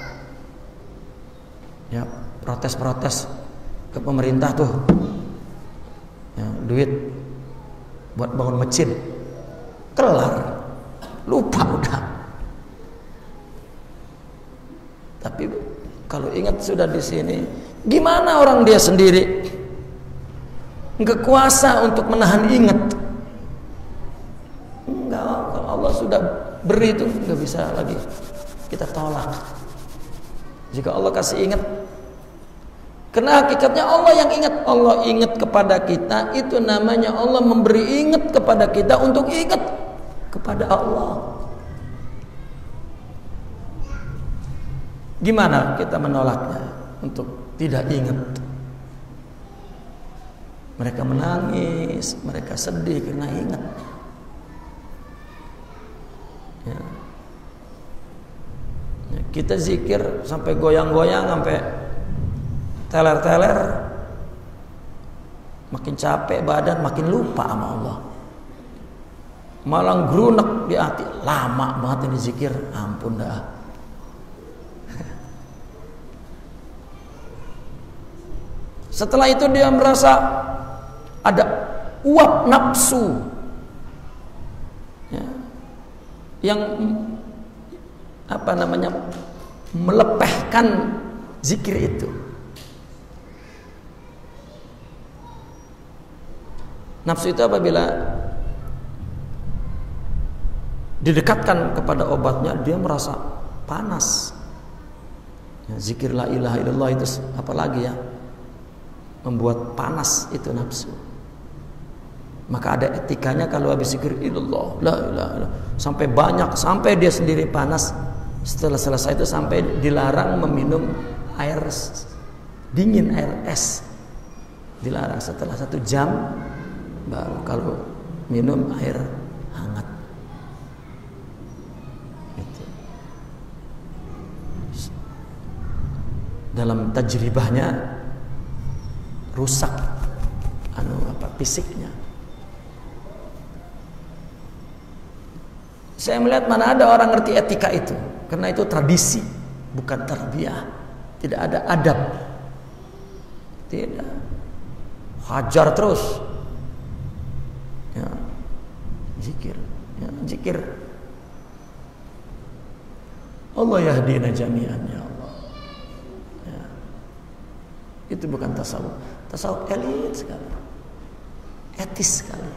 B: ya protes-protes ke pemerintah tuh. Ya, duit buat bangun masjid, kelar, lupa udah. Tapi kalau ingat sudah di sini, gimana orang dia sendiri nggak kuasa untuk menahan ingat? Enggak, kalau Allah sudah beri itu nggak bisa lagi kita tolak. Jika Allah kasih ingat, karena hakikatnya Allah yang ingat. Allah ingat kepada kita, itu namanya Allah memberi ingat kepada kita untuk ingat kepada Allah. Gimana kita menolaknya untuk tidak ingat? Mereka menangis, mereka sedih karena ingat. Ya. Kita zikir sampai goyang-goyang, sampai teler-teler, makin capek badan, makin lupa sama Allah. Malah grunek di hati, lama banget ini zikir, ampun dah. Setelah itu dia merasa ada uap nafsu, ya, yang melepehkan zikir itu. Nafsu itu apabila didekatkan kepada obatnya, dia merasa panas. Ya, zikir la ilaha illallah itu apalagi ya, membuat panas itu nafsu. Maka ada etikanya kalau habis zikir illallah, la ilaha illallah, sampai banyak, sampai dia sendiri panas. Setelah selesai itu sampai dilarang meminum air dingin, air es. Dilarang setelah 1 jam baru kalau minum air hangat. Gitu. Dalam tajribahnya rusak fisiknya. Saya melihat mana ada orang ngerti etika itu, karena itu tradisi, bukan tarbiyah. Tidak ada adab. Tidak. Hajar terus. Ya. Zikir, ya, zikir. Allah yahdina jami'an ya Allah. Ya. Itu bukan tasawuf. Tasawuf elit sekali. Etis sekali.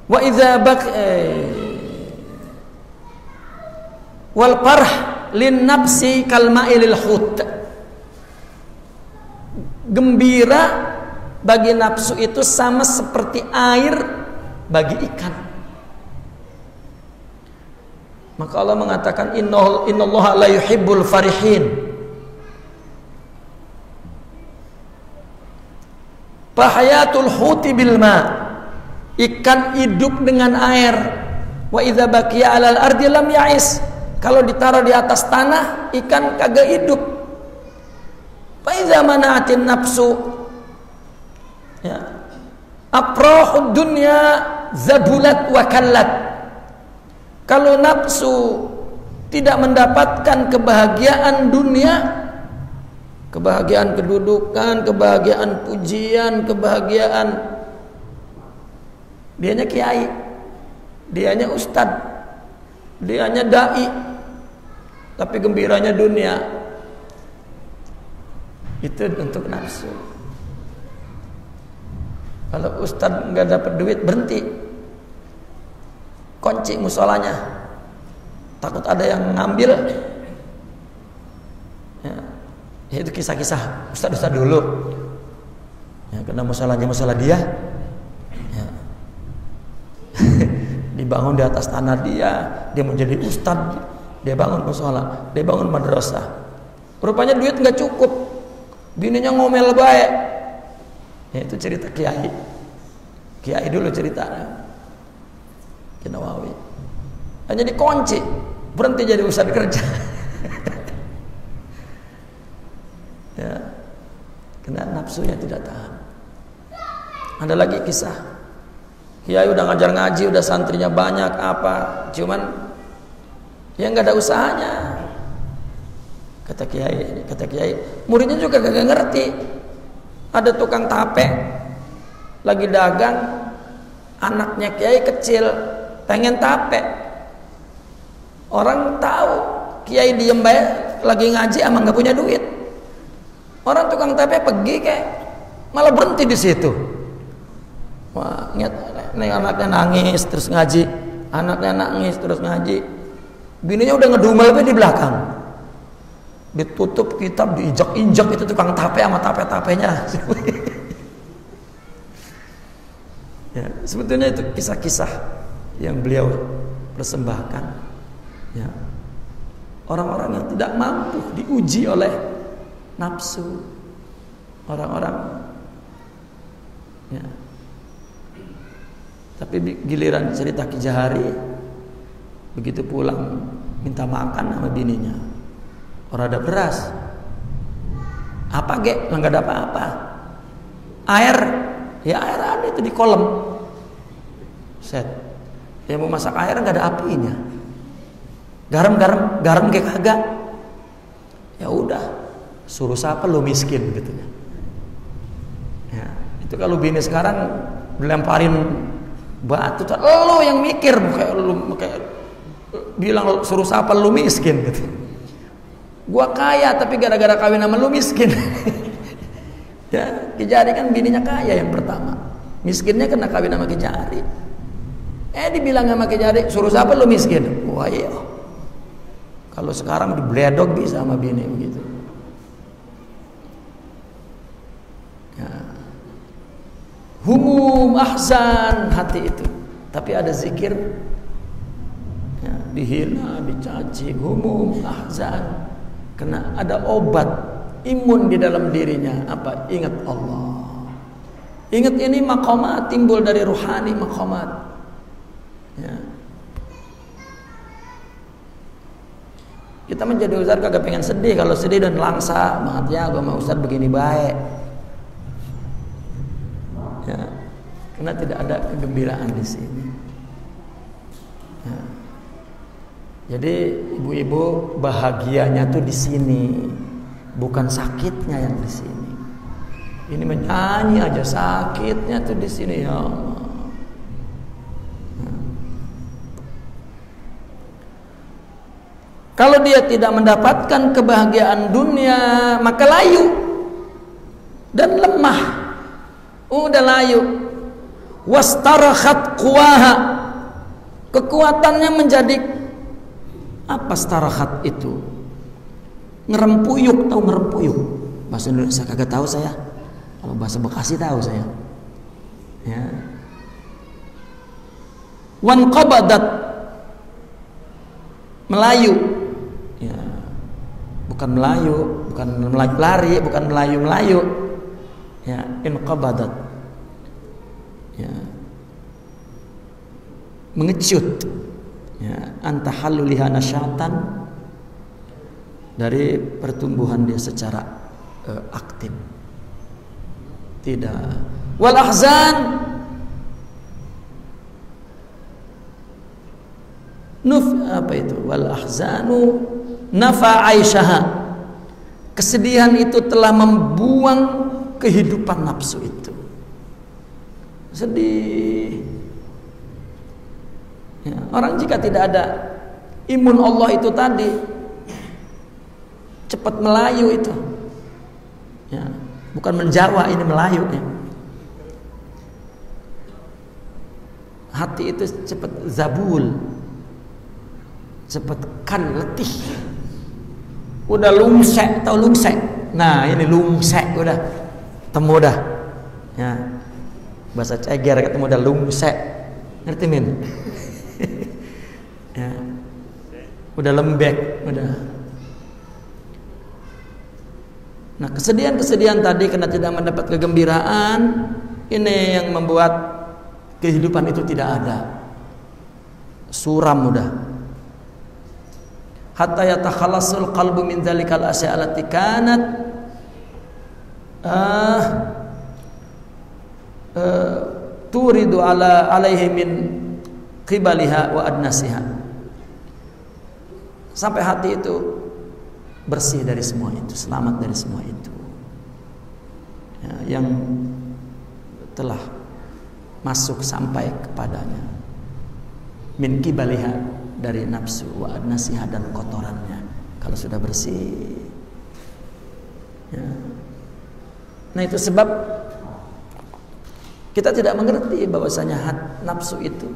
B: Wa idza wal farh lin nafsi kal ma'ilil hut. Gembira bagi nafsu itu sama seperti air bagi ikan. Maka Allah mengatakan innallaha la yuhibbul farihin. Fahayatul huti bil ma'. Ikan hidup dengan air. Wa idza baqiya 'alal ardi lam ya'is. Kalau ditaruh di atas tanah, ikan kagak hidup. Fa idza mana'atin nafsu, ya, afrahud dunya zabulat wa kallat. Kalau nafsu tidak mendapatkan kebahagiaan dunia, kebahagiaan kedudukan, kebahagiaan pujian, kebahagiaan, dianya kiai, dianya ustad, dianya dai, tapi gembiranya dunia, itu untuk nafsu. Kalau ustad nggak dapat duit, berhenti, kunci musolanya, takut ada yang ngambil. Ya, itu kisah-kisah ustad-ustad dulu. Ya, karena musolanya musola dia. Dibangun di atas tanah dia menjadi ustad, dia bangun musola, dia bangun madrasah. Rupanya duit nggak cukup, bininya ngomel baik. Ya, itu cerita kiai. Kiai dulu ceritanya. Ki Nawawi. Hanya dikunci, berhenti jadi ustad kerja. Ya, karena nafsunya tidak tahan. Ada lagi kisah. Kiai udah ngajar ngaji, udah santrinya banyak apa, cuman Ya nggak ada usahanya. Kata kiai, muridnya juga gak ngerti. Ada tukang tape lagi dagang, anaknya kiai kecil pengen tape. Orang tahu kiai diem bae lagi ngaji ama nggak punya duit. Orang tukang tape pergi kayak malah berhenti di situ. Wah, nih anaknya nangis terus ngaji, anaknya nangis terus ngaji. Bininya udah ngedumel di belakang. Ditutup kitab, diinjak-injak itu tukang tape sama tape-tapenya. Ya, sebetulnya itu kisah-kisah yang beliau persembahkan. Ya. Orang-orang yang tidak mampu diuji oleh nafsu. Orang-orang ya. Tapi giliran cerita Ki Jahari, begitu pulang minta makan sama bininya. Orang ada beras. Apa ge? Enggak ada apa-apa. Air, ya air ada itu di kolam. Set. Dia mau masak air enggak ada apinya. Garam kayak kagak. Ya udah, suruh siapa lu miskin gitu ya. Ya, itu kalau bini sekarang dilemparin batu, lo yang mikir kayak bilang suruh siapa lu miskin gitu. Gua kaya tapi gara-gara kawin sama lu miskin. Ya, Ki Jahari kan bininya kaya yang pertama. Miskinnya kena kawin sama Ki Jahari. Dibilang sama Ki Jahari, suruh siapa lu miskin? Wah iya. Kalau sekarang dibledok bisa sama bini begitu. Ya. Humum ahzan hati itu. Tapi ada zikir ya, dihina, dicaci, humum ahzan. Karena ada obat imun di dalam dirinya. Apa? Ingat Allah. Ingat ini maqamat timbul dari ruhani maqamat. Ya. Kita menjadi ustaz kagak pengen sedih. Kalau sedih dan langsa banget ya, gue mau ustaz begini baik. Ya. Karena tidak ada kegembiraan di sini. Ya. Jadi ibu-ibu bahagianya tuh di sini, bukan sakitnya yang di sini. Ini menyanyi aja sakitnya tuh di sini ya Allah. Kalau dia tidak mendapatkan kebahagiaan dunia, maka layu dan lemah. Udah layu. Wastarakhat quwaha. Kekuatannya menjadi apa starahat itu? Ngerempuyuk, tahu ngerempuyuk? Bahasa Indonesia kagak tahu saya. Kalau bahasa Bekasi tahu saya. Ya. Wanqabadat, melayu. Ya. Bukan melayu, bukan melayu lari, bukan melayu. Ya, inqabadat. Ya. Mengecut. Ya, antahalluliha nasyatan, dari pertumbuhan dia secara aktif. Tidak. Wal ahzan apa itu? Wal ahzanu nafa aisyaha. Kesedihan itu telah membuang kehidupan nafsu itu. Sedih. Ya, orang jika tidak ada imun Allah itu tadi, cepat melayu itu. Ya, bukan menjawa, ini melayu ya. Hati itu cepat zabul, cepat kan letih. Udah lungsek, tahu lungsek? Nah ini lungsek udah, temu dah. Ya, bahasa Ceger ketemu udah lungsek, ngerti min? Ya, udah lembek, udah. Nah kesedihan-kesedihan tadi karena tidak mendapat kegembiraan, ini yang membuat kehidupan itu tidak ada, suram udah. Hatta yatakhallasul qalbu min dzalikal asya' allati kanat turidu alaihi min qibaliha wa adnasiha. sampai hati itu bersih dari semua itu, selamat dari semua itu, ya, yang telah masuk sampai kepadanya min kibaliha, dari nafsu wa nasiha, dan kotorannya. Kalau sudah bersih, ya. Nah itu sebab kita tidak mengerti bahwasanya nafsu itu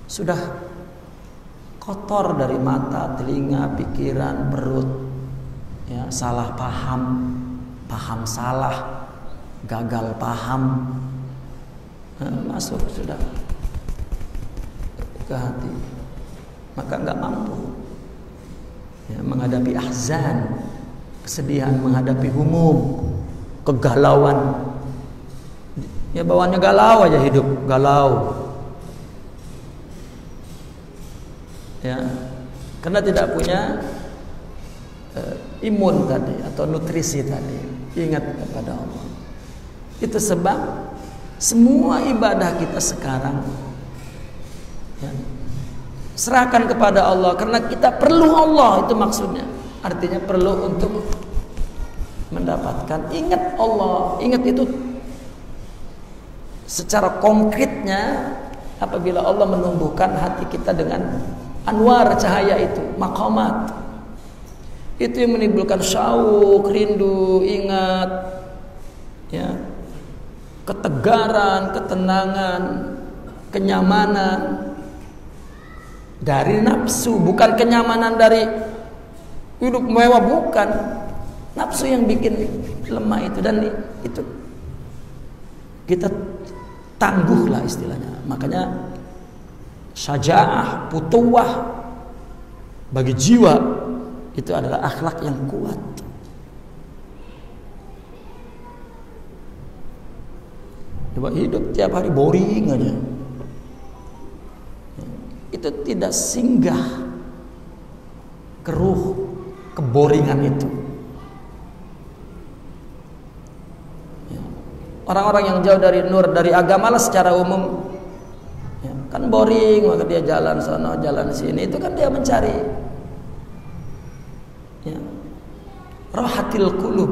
B: sudah kotor dari mata, telinga, pikiran, perut, ya, salah paham, paham salah, gagal paham, masuk sudah ke hati, maka nggak mampu, ya, menghadapi ahzan, kesedihan, menghadapi humum, kegalauan. Ya bawaannya galau aja, hidup galau, ya, karena tidak punya imun tadi atau nutrisi tadi, ingat kepada Allah. Itu sebab semua ibadah kita sekarang, ya, serahkan kepada Allah, karena kita perlu Allah, itu maksudnya. Artinya perlu untuk mendapatkan, ingat Allah, ingat itu secara konkretnya. Apabila Allah menumbuhkan hati kita dengan anwar cahaya itu, maqamat, itu yang menimbulkan syauq, rindu, ingat, ya, ketegaran, ketenangan, kenyamanan dari nafsu, bukan kenyamanan dari hidup mewah, bukan. Nafsu yang bikin lemah itu, dan itu kita tangguhlah istilahnya. Makanya syaja'ah, putuwah bagi jiwa itu adalah akhlak yang kuat. Coba hidup tiap hari boring aja, itu tidak singgah keruh keboringan itu. Orang-orang yang jauh dari nur, dari agama lah secara umum, ya, kan boring, maka dia jalan sana, jalan sini. Itu kan dia mencari, ya, rahatil qulub,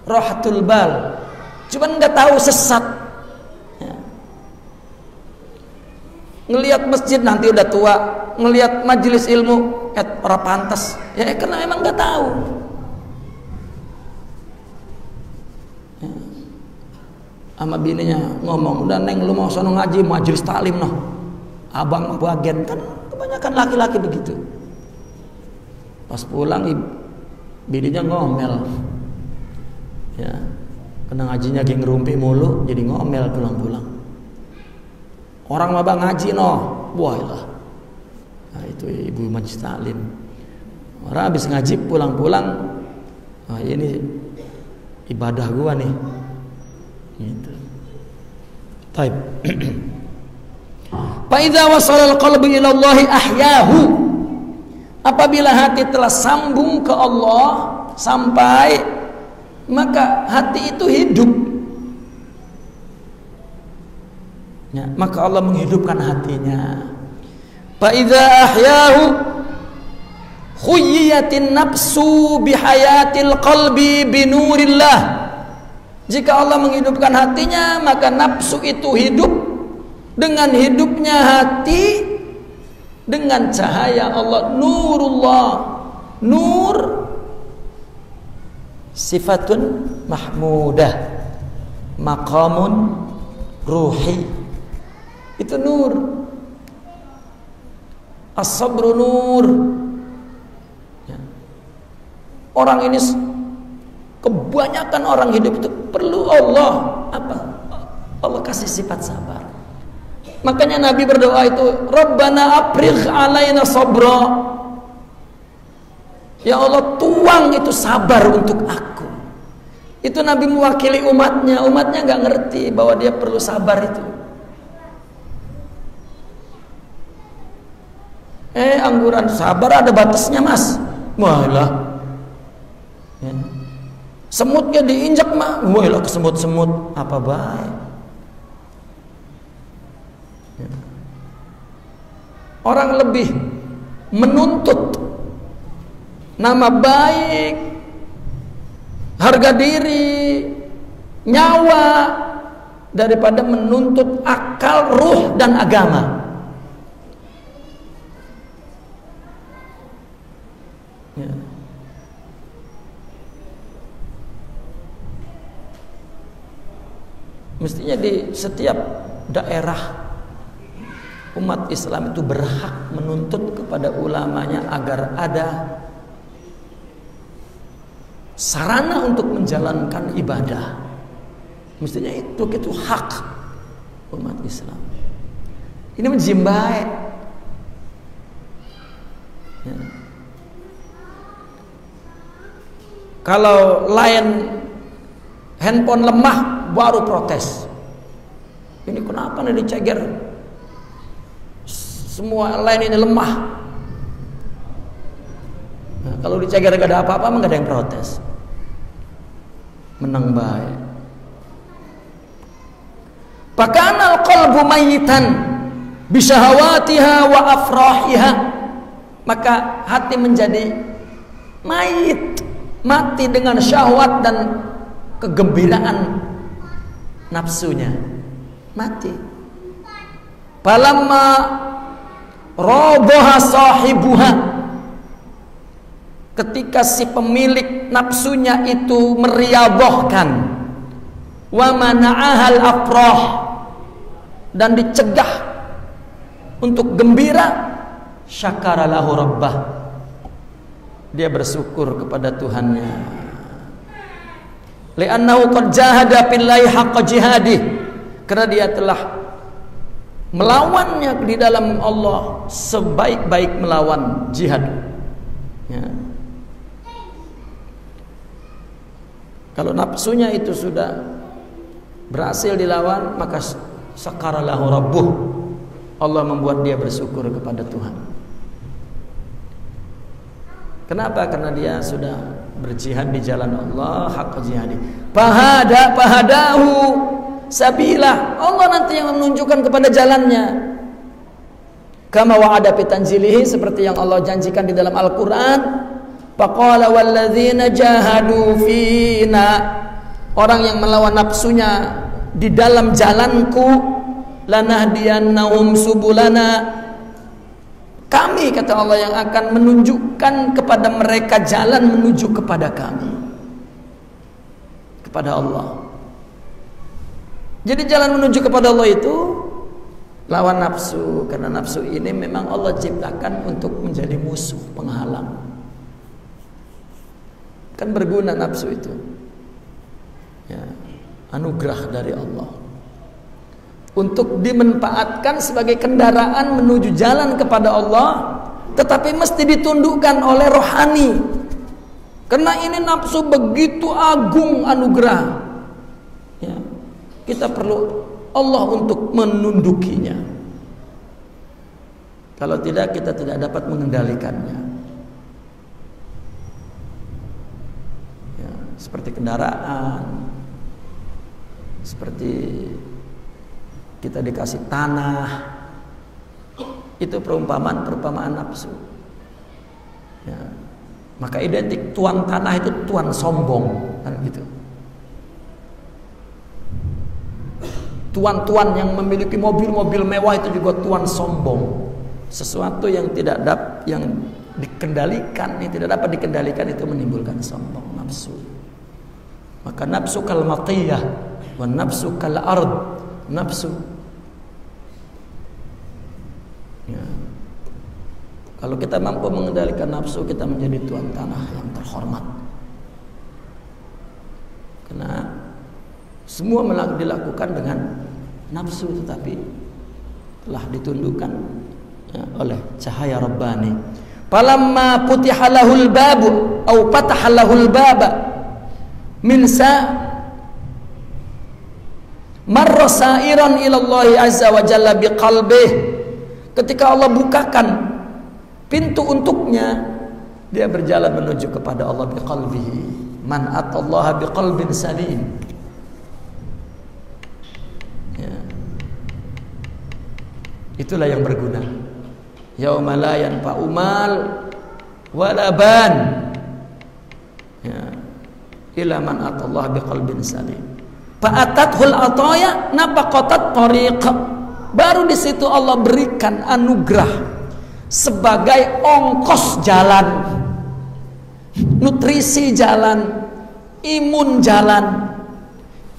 B: rahatul bal. Cuman nggak tahu sesat, ya. Ngelihat masjid nanti udah tua, ngelihat majelis ilmu, orang pantas, ya karena emang nggak tahu. Sama bininya ngomong, udah neng lu mau sono ngaji, majelis taklim noh, abang bagian. Kan kebanyakan laki-laki begitu. Pas pulang bininya ngomel, ya, kena ngajinya geng ngerumpi mulu, jadi ngomel pulang-pulang. Orang mah bang ngaji noh, wah lah. Nah, itu ibu majelis taklim. Orang habis ngaji pulang-pulang, nah, ini ibadah gua nih. Gitu. Taib. Fa idza wasala al-qalbu ila Allah ahyahu. Apabila hati telah sambung ke Allah sampai, maka hati itu hidup. Ya, maka Allah menghidupkan hatinya. Fa idza ahyahu khuyyatin nafsu bihayatil qalbi binurillah. Jika Allah menghidupkan hatinya, maka nafsu itu hidup dengan hidupnya hati dengan cahaya Allah, nurullah. Nur sifatun mahmudah, maqamun ruhi. Itu nur. As-sabru nur. Ya. Orang ini, kebanyakan orang hidup itu perlu Allah. Apa? Allah kasih sifat sabar. Makanya Nabi berdoa itu, Rabbana afrigh alaina sabra. Ya Allah, tuang itu sabar untuk aku. Itu Nabi mewakili umatnya. Umatnya gak ngerti bahwa dia perlu sabar itu. Angguran sabar ada batasnya mas. Walah, ya. Semutnya diinjak mah, wah kesemut-semut apa baik. Ya. Orang lebih menuntut nama baik, harga diri, nyawa, daripada menuntut akal, ruh, dan agama. Ya. Mestinya di setiap daerah umat Islam itu berhak menuntut kepada ulamanya agar ada sarana untuk menjalankan ibadah. Mestinya itu hak umat Islam. Ini menjimbai. Ya. Kalau lain handphone lemah baru protes. Ini kenapa nih diceger? Semua lain ini lemah. Nah, kalau diceger gak ada apa-apa, gak ada yang protes. Menang baik. Pakanal qalbu mayitan bisyahawatiha wa afrahiha. Maka hati menjadi mayit, mati dengan syahwat dan kegembiraan nafsunya, mati. Falamma roboha sahibuha, ketika si pemilik nafsunya itu meriabohkan, wa mana'ahal afrah, dan dicegah untuk gembira, syakara lahu rabbah, dia bersyukur kepada Tuhannya. Li'annahu qad jahada billahi haqqa jihadih, karena dia telah melawannya di dalam Allah sebaik-baik melawan jihad. Ya. Kalau nafsunya itu sudah berhasil dilawan, maka syakara lahu rabbuh, Allah membuat dia bersyukur kepada Tuhan. Kenapa? Karena dia sudah berjihad di jalan Allah, haqqa jihadi. Pahadahu sabilah, Allah nanti yang menunjukkan kepada jalannya. Kama wa'ada fi tanzilihi, seperti yang Allah janjikan di dalam Al-Qur'an. Faqala walladzina jahadu fina, orang yang melawan nafsunya di dalam jalanku, lanahdiyannahum subulana, kami, kata Allah, yang akan menunjukkan kepada mereka jalan menuju kepada kami, kepada Allah. Jadi jalan menuju kepada Allah itu lawan nafsu, karena nafsu ini memang Allah ciptakan untuk menjadi musuh, penghalang. Kan berguna nafsu itu, ya, anugerah dari Allah untuk dimanfaatkan sebagai kendaraan menuju jalan kepada Allah, tetapi mesti ditundukkan oleh rohani, karena ini nafsu begitu agung anugerah, ya, kita perlu Allah untuk menundukinya. Kalau tidak, kita tidak dapat mengendalikannya. Ya, seperti kendaraan, seperti kita dikasih tanah, itu perumpamaan nafsu. Ya, maka identik tuan tanah itu tuan sombong, kan gitu. Tuan-tuan yang memiliki mobil-mobil mewah itu juga tuan sombong. Sesuatu yang yang dikendalikan, yang tidak dapat dikendalikan, itu menimbulkan sombong, nafsu. Maka nafsu kal matiyah wa nafsu kal ard, nafsu. Ya. Kalau kita mampu mengendalikan nafsu, kita menjadi tuan tanah yang terhormat. Karena semua dilakukan dengan nafsu, tetapi telah ditundukkan, ya, oleh cahaya Rabbani. Falamma putihalahul babu au patahalahul baba min marra sa'iran ila Allah azza wa jalla biqalbih. Ketika Allah bukakan pintu untuknya, dia berjalan menuju kepada Allah biqalbihi. Man atallaha biqalbin salim. Ya. Itulah yang berguna. Yauma la yanfa'u mal wala ban ila man atallah biqalbin salim. Fa'atathul ataya nabaqatat tariq. Baru di situ Allah berikan anugerah sebagai ongkos jalan, nutrisi jalan, imun jalan.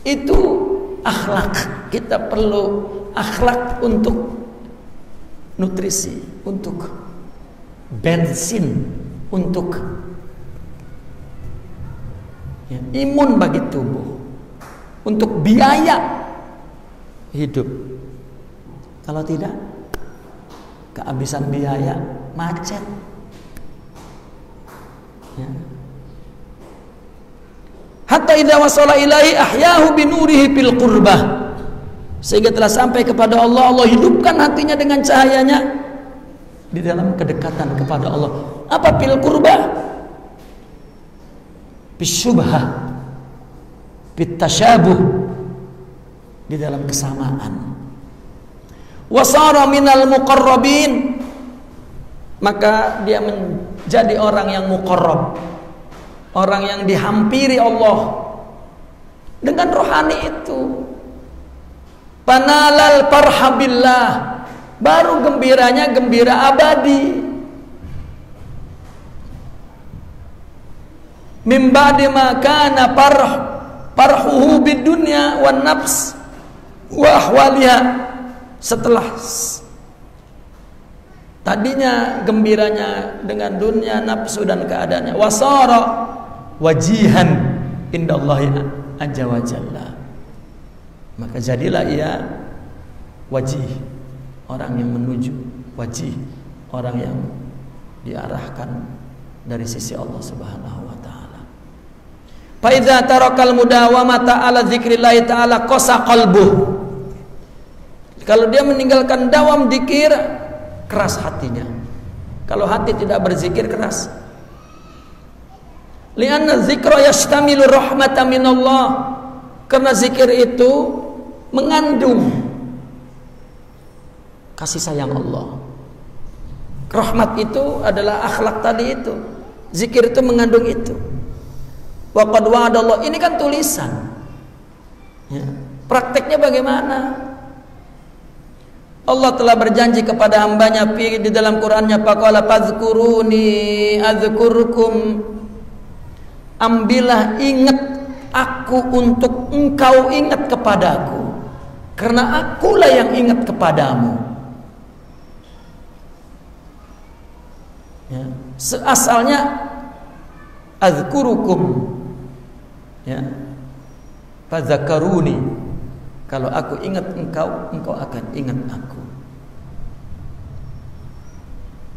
B: Itu akhlak. Kita perlu akhlak untuk nutrisi, untuk bensin, untuk imun bagi tubuh, untuk biaya hidup. Kalau tidak, kehabisan biaya, macet. Ya. Hatta idza wasala ilaihi ahyahu binurihi fil qurbah. Sehingga telah sampai kepada Allah, Allah hidupkan hatinya dengan cahayanya di dalam kedekatan kepada Allah. Apa fil qurbah? Bisyubhah, bitasyabuh, di dalam kesamaan. Wasara minal muqarrabin, maka dia menjadi orang yang muqarrab, orang yang dihampiri Allah dengan rohani itu. Panalal farhabillah, baru gembiranya gembira abadi. Min ba'di ma kana farhuhu bid dunya wan nafs wa ahwaliha. Setelah tadinya gembiranya dengan dunia, nafsu dan keadaannya, wasara wajihan indallahi azza wa jalla, maka jadilah ia wajih, orang yang menuju, wajih, orang yang diarahkan dari sisi Allah Subhanahu wa taala. Fa idza tarakal mudawamata ala dzikrillah taala qasa qalbuh. Kalau dia meninggalkan dawam dzikir, keras hatinya. Kalau hati tidak berzikir, keras. Lianna dzikra yastamilu rahmatan minallah. Karena zikir itu mengandung kasih sayang Allah. Rahmat itu adalah akhlak tadi itu. Zikir itu mengandung itu. Wa qad wa'adallah, ini kan tulisan. Ya. Prakteknya bagaimana? Allah telah berjanji kepada hambanya di dalam Qur'annya, faqala fadhkuruni adzkurkum. Ambillah, ingat aku untuk engkau ingat kepadaku, karena akulah yang ingat kepadamu. Ya. Asalnya adzkurukum, ya, fadzakaruni. Kalau aku ingat engkau, engkau akan ingat aku.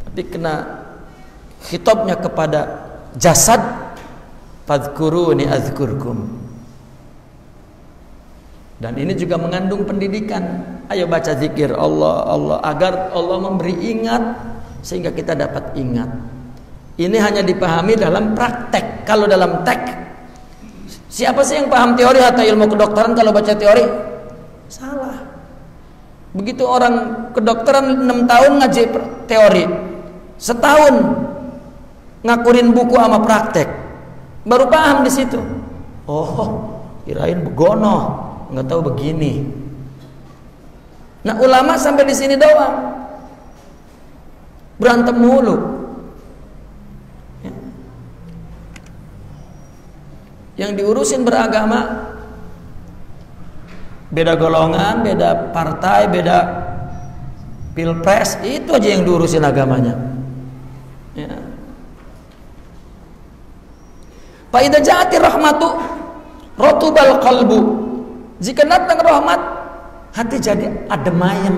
B: Tapi kena khitabnya kepada jasad, fadhkuruni adzkurkum. Dan ini juga mengandung pendidikan. Ayo baca zikir Allah, Allah, agar Allah memberi ingat sehingga kita dapat ingat. Ini hanya dipahami dalam praktek. Kalau dalam teks, siapa sih yang paham teori atau ilmu kedokteran kalau baca teori? Salah. Begitu orang kedokteran 6 tahun ngaji teori, setahun ngakurin buku sama praktek, baru paham di situ. Oh, kirain begono, nggak tahu begini. Nah, ulama sampai di sini doang, berantem mulu. Ya. Yang diurusin beragama, beda golongan, beda partai, beda pilpres, itu aja yang diurusin agamanya. Ya. Fa idza ja'ati rahmatu ratubal qalbu. Jika datang rahmat, hati jadi adem ayem.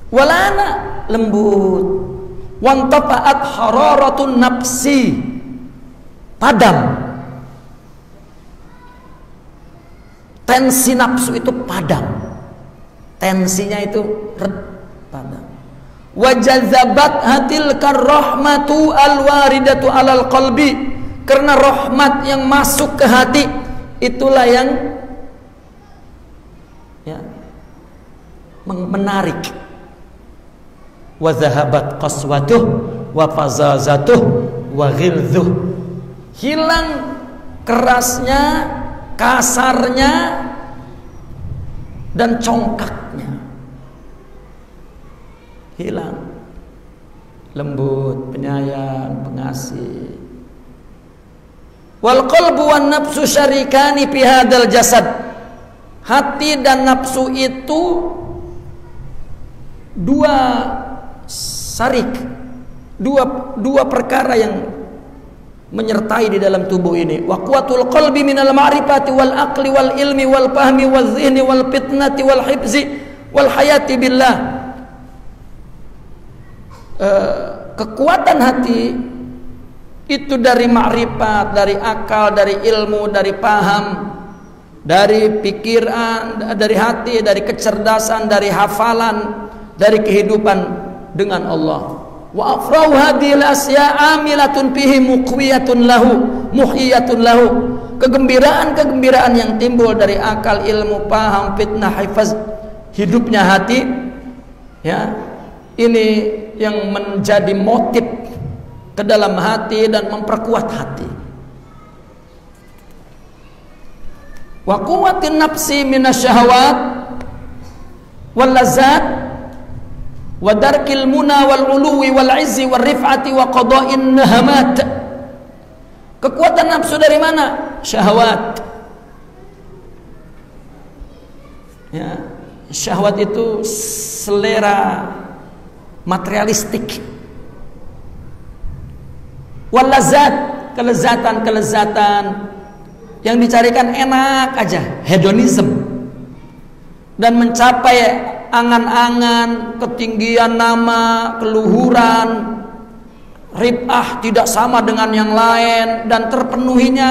B: Walana, lembut. Wantafa'at hararatun nafsi, padam. Tensi nafsu itu padam, tensinya itu padam. Wajazabat hatil karrahmatu alwaridatu alal qalbi, karena rahmat yang masuk ke hati itulah yang ya, menarik. Wazahabat qaswatuh wa fazazatuh wa ghilzuh. hilang kerasnya, kasarnya, dan congkaknya. Hilang. Lembut, penyayang, pengasih. Wal qalbu wan nafsu syarikani fi hadzal jasad. Hati dan nafsu itu dua syarik, dua perkara yang menyertai di dalam tubuh ini. Wa quwwatul qalbi minal ma'rifati wal aqli wal ilmi wal fahmi wal dhihni wal fitnati wal hifzi wal hayati billah. Kekuatan hati itu dari ma'rifat, dari akal, dari ilmu, dari paham, dari pikiran, dari hati, dari kecerdasan, dari hafalan, dari kehidupan dengan Allah. Wa afrahu hadhil asya amilatun fihi muqwiyatun lahu, muhyiyatun lahu. Kegembiraan yang timbul dari akal, ilmu, paham, fitnah, hifaz, hidupnya hati, ya. Ini yang menjadi motif ke dalam hati dan memperkuat hati. Wa quwwatin nafsi minasyahawat wal lazat wa darkil muna wal uluwi wal izzi wal rif'ati wa qada'in nahamat. Kekuatan nafsu dari mana? Syahwat. Ya, syahwat itu selera materialistik. Walazat, kelezatan yang dicarikan enak aja, hedonism, dan mencapai angan-angan, ketinggian nama, keluhuran, ribah tidak sama dengan yang lain, dan terpenuhinya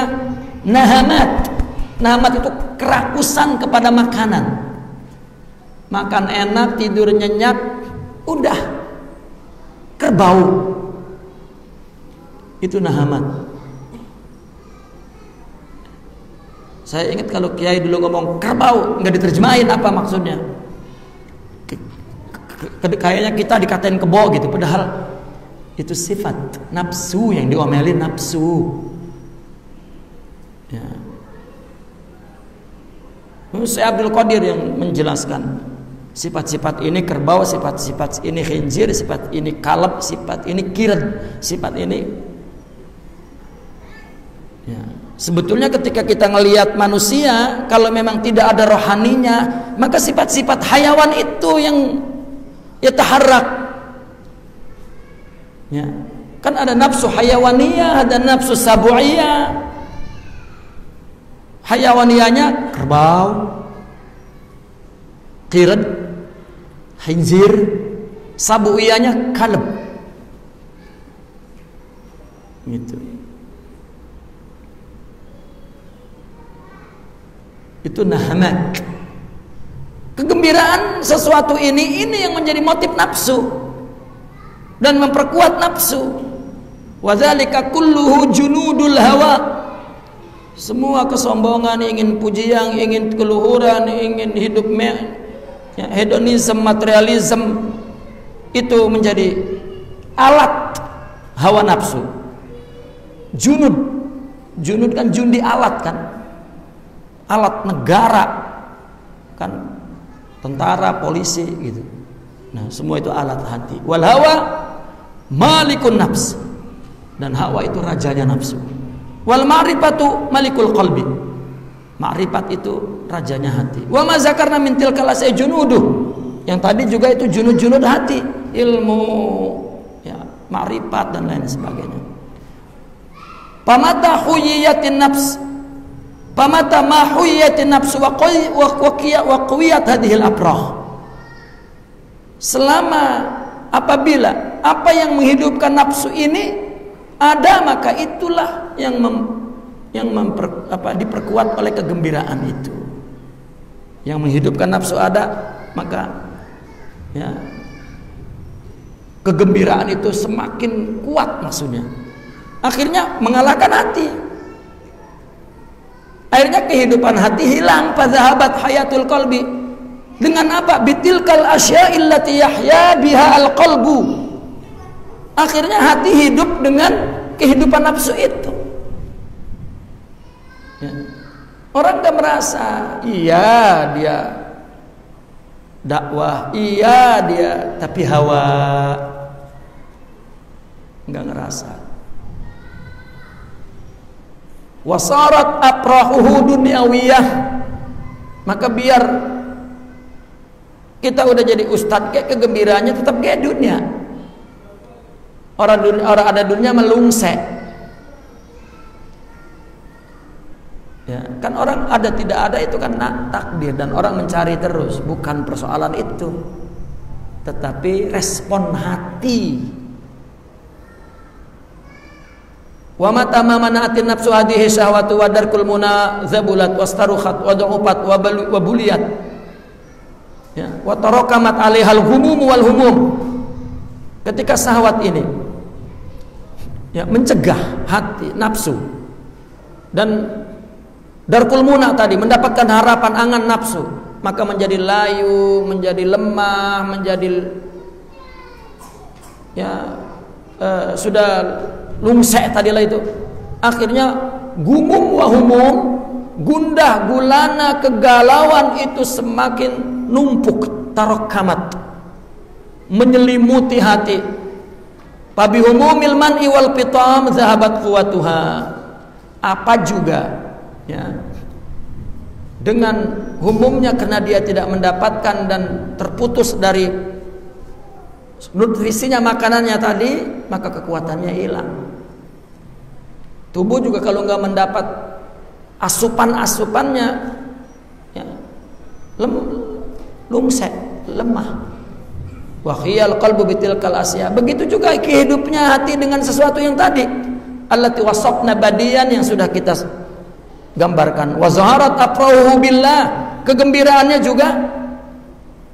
B: nahamat. Nahamat itu kerakusan kepada makanan. Makan enak, tidur nyenyak, udah kerbau. Itu nahamat. Saya ingat kalau kiai dulu ngomong kerbau, nggak diterjemahin apa maksudnya. Kayaknya kita dikatain kebo gitu, padahal itu sifat nafsu yang diomelin, nafsu. Ya. Syekh Abdul Qadir yang menjelaskan sifat-sifat ini kerbau, sifat-sifat ini khinzir, sifat ini kalab, sifat ini kird, sifat ini. Ya. Sebetulnya ketika kita ngelihat manusia, kalau memang tidak ada rohaninya, maka sifat-sifat hayawan itu yang yataharrak. Ya. Kan ada nafsu hayawaniyah, ada nafsu sabu'iyah. Hayawaniyahnya kerbau, qirad, khinzir. Sabu'iyahnya kalb. Gitu. Itu nahamat. Kegembiraan sesuatu ini yang menjadi motif nafsu dan memperkuat nafsu. Wa dzalika kulluhu junudul hawa. Semua kesombongan, ingin pujian, ingin keluhuran, ingin hidup ya, hedonisme, materialisme, itu menjadi alat hawa nafsu. Junud kan jundi, alat kan, alat negara kan, tentara, polisi gitu. Nah, semua itu alat hati. Wal hawa malikun nafs, dan hawa itu rajanya nafsu. Wal ma'rifatu malikul qalbi, ma'rifat itu rajanya hati. Wa ma zakarna min tilkal asai junuduh, yang tadi juga itu junud-junud hati, ilmu, ya, ma'rifat dan lain sebagainya. Pamata huyiyatin nafs, pamata ma huyiyatin nafs wa qawiyat hadhil abrah. Selama apabila apa yang menghidupkan nafsu ini ada, maka itulah yang diperkuat oleh kegembiraan itu. Yang menghidupkan nafsu ada, maka ya, kegembiraan itu semakin kuat maksudnya. Akhirnya mengalahkan hati. Akhirnya kehidupan hati hilang. Fadhahabat hayatul qalbi. Dengan apa? Bitilkal asya'il lati yahya biha al-qalbu. Akhirnya hati hidup dengan kehidupan nafsu itu. Ya. Orang gak merasa, iya dia dakwah, iya dia, tapi hawa nggak ngerasa. Wasarat aprahuhu dunyawiyah, maka biar kita udah jadi ustadz, kayak kegembiraannya tetap kayak dunia. Orang ada dunia melungsek. Ya, kan orang ada tidak ada itu kan takdir dan orang mencari terus, bukan persoalan itu, tetapi respon hati. Wa mata ma mana'atin nafsu hadhihi syahwatu wa darkul muna zabulat wastarukhat wa du'ufat wa buliyat. Ya, wa tarakamat 'alaihal humum wal humum. Ketika syahwat ini ya mencegah hati nafsu dan darkul muna tadi mendapatkan harapan angan nafsu, maka menjadi layu, menjadi lemah, menjadi ya sudah lungsek tadilah itu. Akhirnya gumum wa humum, gundah gulana kegalauan itu semakin numpuk, tarakamat, menyelimuti hati. Fabi humumil man'i wal fitam zahabat quwwatuha. Apa juga ya, dengan humumnya karena dia tidak mendapatkan dan terputus dari nutrisinya makanannya tadi, maka kekuatannya hilang. Tubuh juga kalau nggak mendapat asupan-asupannya ya, lungsek, lemah. Wa khiyal qalbu bitilkal asya. Begitu juga hidupnya hati dengan sesuatu yang tadi, allati wasafna badiyan, yang sudah kita gambarkan. Wa zaharat afrahu billah, kegembiraannya juga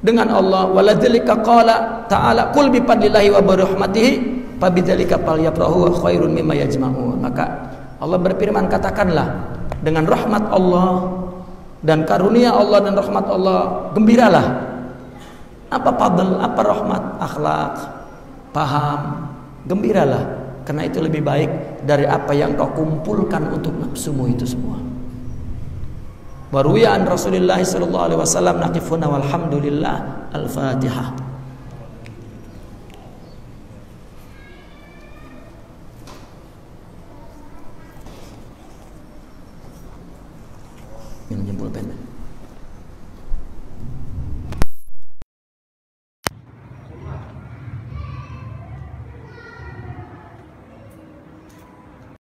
B: dengan Allah. Waladzalika qala ta'ala qul bi fadlillahi wa bi rahmatihi fabidzalika falyafrahu khairun mimma yajma'un. Maka Allah berfirman, katakanlah dengan rahmat Allah dan karunia Allah dan rahmat Allah gembiralah. Apa fadl, apa rahmat, akhlak, paham, gembiralah, karena itu lebih baik dari apa yang kau kumpulkan untuk nafsumu itu semua. Waruya an Rasulullah sallallahu alaihi wasallam naqifuna walhamdulillah. Al-Fatihah. Minum jempol pendek.